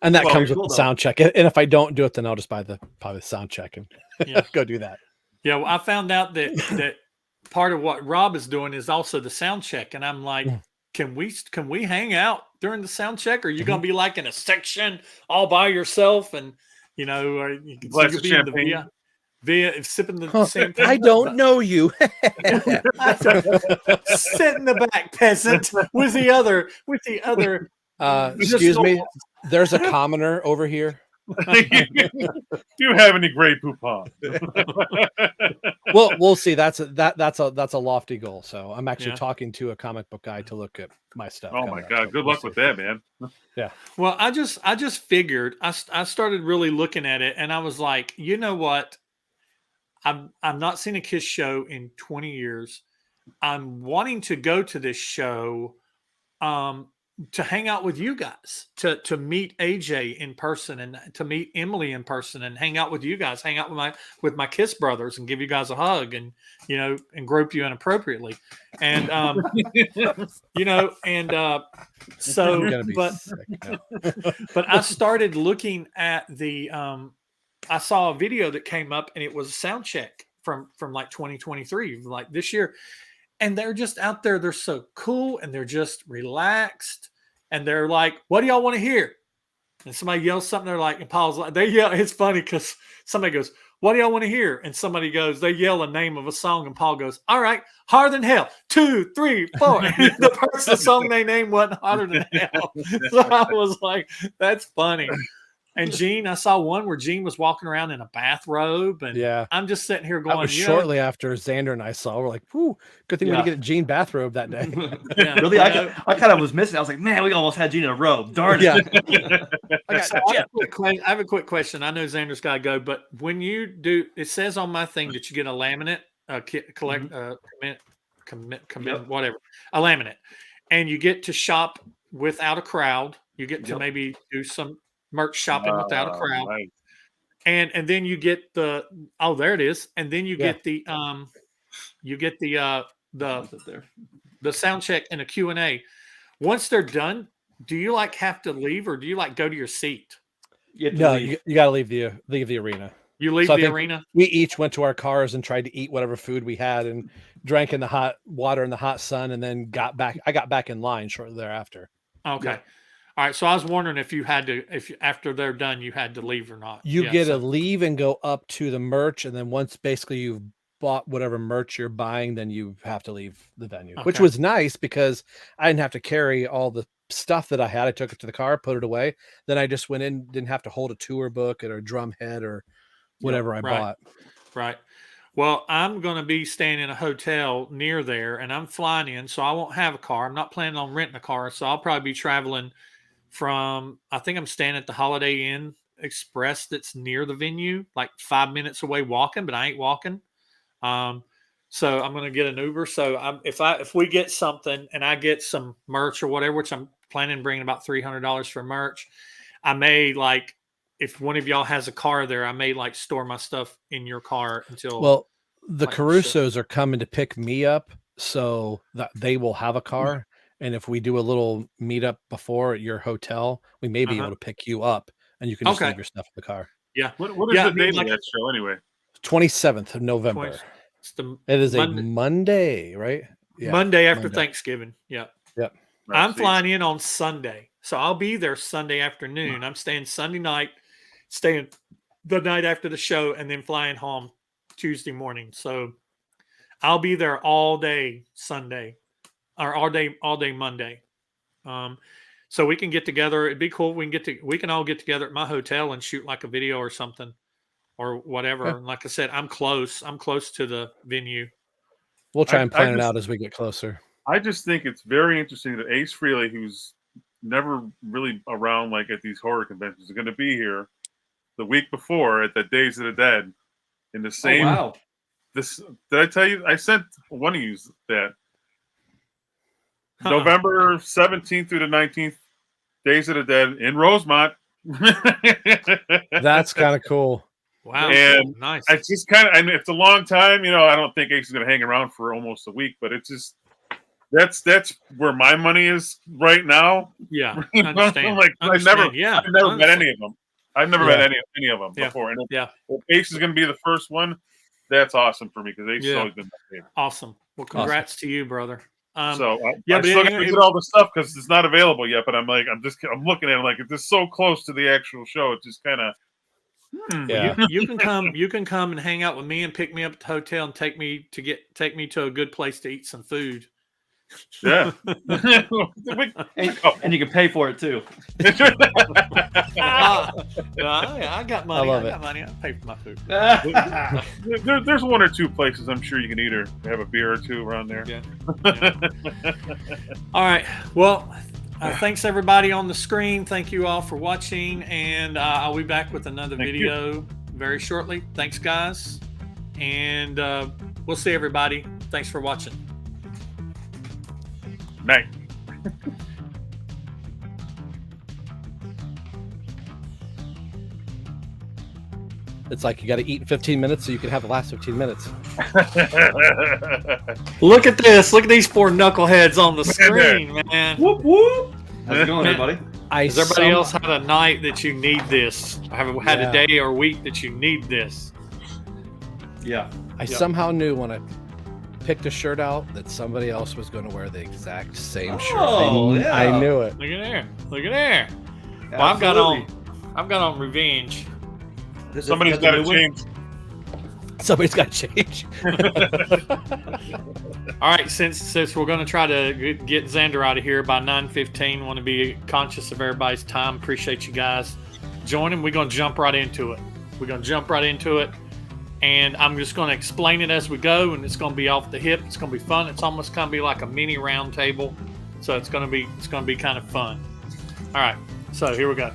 C: And that
B: Well,
C: comes with
B: cool,
C: the
B: though.
C: sound check. And if I don't do it, then I'll just buy the sound check and
A: Yeah.
C: go do that.
A: Yeah, well, I found out that part of what Rob is doing is also the sound check, and I'm like, can we hang out during the sound check? Or are you going to be like in a section all by yourself, and you know, or you can
D: Glass
A: you'll
D: of
A: be in the
D: champagne.
A: via sipping the champagne?
C: I don't know you.
A: Sit in the back, peasant, with the other.
C: Excuse me. There's a commoner over here.
D: Do you have any Grey Poupon?
C: Well, we'll see. That's a lofty goal. So I'm actually
A: Yeah.
C: talking to a comic book guy to look at my stuff.
D: Oh my
C: coming up.
D: God!
C: So
D: Good
C: we'll
D: luck with
C: see.
D: that, man.
C: Yeah.
A: Well, I just figured I started really looking at it, and I was like, you know what? I've not seen a Kiss show in 20 years. I'm wanting to go to this show to hang out with you guys, to meet AJ in person and to meet Emily in person and hang out with you guys, hang out with my Kiss brothers and give you guys a hug and, you know, and grope you inappropriately. And, you know, and so,
C: I'm gonna be
A: but,
C: sick now.
A: but I started looking at the, I saw a video that came up and it was a sound check from like 2023, like this year. And they're just out there. They're so cool and they're just relaxed. And they're like, what do y'all want to hear? And somebody yells something. They're like, and Paul's like, they yell. It's funny because somebody goes, what do y'all want to hear? And somebody goes, they yell a name of a song. And Paul goes, all right, Harder Than Hell. 2, 3, 4. And the song they named wasn't Harder Than Hell. So I was like, that's funny. And Gene, I saw one where Gene was walking around in a bathrobe, and
C: Yeah.
A: I'm just sitting here
C: That
A: going,
C: was
A: you know,
C: shortly after Xander and I saw. We're like, "Whoo, good thing we
B: Yeah.
C: didn't get a jean bathrobe that day."
A: yeah,
B: Really,
A: you
B: I
A: know,
B: kind of was missing. I was like, man, we almost had you in a robe. Darn it.
C: Yeah. I got
A: So I have a quick question. I know Xander's got to go, but when you do, it says on my thing that you get a laminate, collect,
B: Yep.
A: whatever, a laminate, and you get to shop without a crowd. You get to
B: Yep.
A: maybe do some merch shopping without a crowd,
D: Nice.
A: and then you get the there it is, and then you
C: Yeah.
A: get the
B: What's up there?
A: the sound check and a Q&A. Once they're done, do you like have to leave or do you like go to your seat?
B: You have to
C: No,
B: leave.
C: you got to leave the arena.
A: You leave
C: So I
A: the
C: think
A: arena?
C: We each went to our cars and tried to eat whatever food we had and drank in the hot water in the hot sun, and then got back. I got back in line shortly thereafter.
A: Okay.
B: Yep.
A: All right. So I was wondering if you had to, after they're done, you had to leave or not.
C: You
A: Yeah,
C: get to
A: so-
C: leave and go up to the merch, and then once basically you've bought whatever merch you're buying, then you have to leave the venue, which
A: Okay.
C: was nice because I didn't have to carry all the stuff that I had. I took it to the car, put it away. Then I just went in, didn't have to hold a tour book or a drum head or whatever I
A: right.
C: bought.
A: Right. Well, I'm going to be staying in a hotel near there and I'm flying in, so I won't have a car. I'm not planning on renting a car. So I'll probably be traveling from, I think I'm staying at the Holiday Inn Express that's near the venue, like 5 minutes away walking, but I ain't walking. So I'm going to get an Uber. So if we get something and I get some merch or whatever, which I'm planning on bringing about $300 for merch, I may like, if one of y'all has a car there, I may like store my stuff in your car until.
C: Well, the
A: like,
C: Carusos are coming to pick me up, so that they will have a car. And if we do a little meetup before at your hotel, we may be able to pick you up, and you can just
A: Okay.
C: leave your stuff in the car.
A: Yeah.
D: What is
A: Yeah,
D: the
A: I mean,
D: date
A: like-
D: of that show anyway?
C: 27th of November. It is a Monday, right? Yeah,
A: Monday after
C: Monday.
A: Thanksgiving. Yeah.
C: Yep.
A: I'm flying in on Sunday. So I'll be there Sunday afternoon. I'm staying Sunday night, staying the night after the show, and then flying home Tuesday morning. So I'll be there all day Sunday or all day Monday. So we can get together. It'd be cool. We can all get together at my hotel and shoot like a video or something or whatever.
C: Okay.
A: And like I said, I'm close to the venue.
C: We'll try and plan it
D: just-
C: out as we get closer.
D: I just think it's very interesting that Ace Frehley, who's never really around like at these horror conventions, is going to be here the week before at the Days of the Dead in the same.
B: Oh, wow.
D: This did I tell you? I sent one of you that
A: Huh.
D: November 17th through the 19th, Days of the Dead in Rosemont.
C: That's kind of cool.
A: Wow.
D: And
A: nice.
D: It's just kind of, I mean, it's a long time, you know. I don't think Ace is going to hang around for almost a week, but it's just, That's where my money is right now.
A: Yeah,
D: You know?
A: understand.
D: Like I've never met any of them. I've never met any of them before. And if Ace is going to be the first one, that's awesome for me because Ace has always been my favorite.
A: Awesome. Well, congrats to you, brother.
D: I still got to get all the stuff because it's not available yet. But I'm looking at it like it's just so close to the actual show. It's just kind of.
A: You can come and hang out with me and pick me up at the hotel and take me to a good place to eat some food.
D: Yeah.
B: and you can pay for it too.
A: I got money. I got money. I'll pay for my food.
D: There's one or two places I'm sure you can eat or have a beer or two around there.
A: Yeah. All right. Well, thanks everybody on the screen. Thank you all for watching, and I'll be back with another video very shortly. Thanks, guys, and we'll see everybody. Thanks for watching.
D: Night.
C: It's like you got to eat in 15 minutes so you can have the last 15 minutes.
A: Look at this. Look at these four knuckleheads on the screen, man.
B: Whoop whoop. How's it going, everybody?
A: Has everybody else had a night that you need this? Have had a day or week that you need this?
B: Yeah.
C: I somehow knew when I picked a shirt out that somebody else was going to wear the exact same shirt. I knew it.
A: Look at there. Look at there. Well, I've got on revenge.
D: Somebody's got to change.
C: Somebody's got to change.
A: All right, since we're going to try to get Xander out of here by 9:15, want to be conscious of everybody's time. Appreciate you guys joining. We're going to jump right into it. And I'm just going to explain it as we go, and it's going to be off the hip. It's going to be fun. It's almost going to be like a mini round table, so it's going to be kind of fun. All right, so here we go.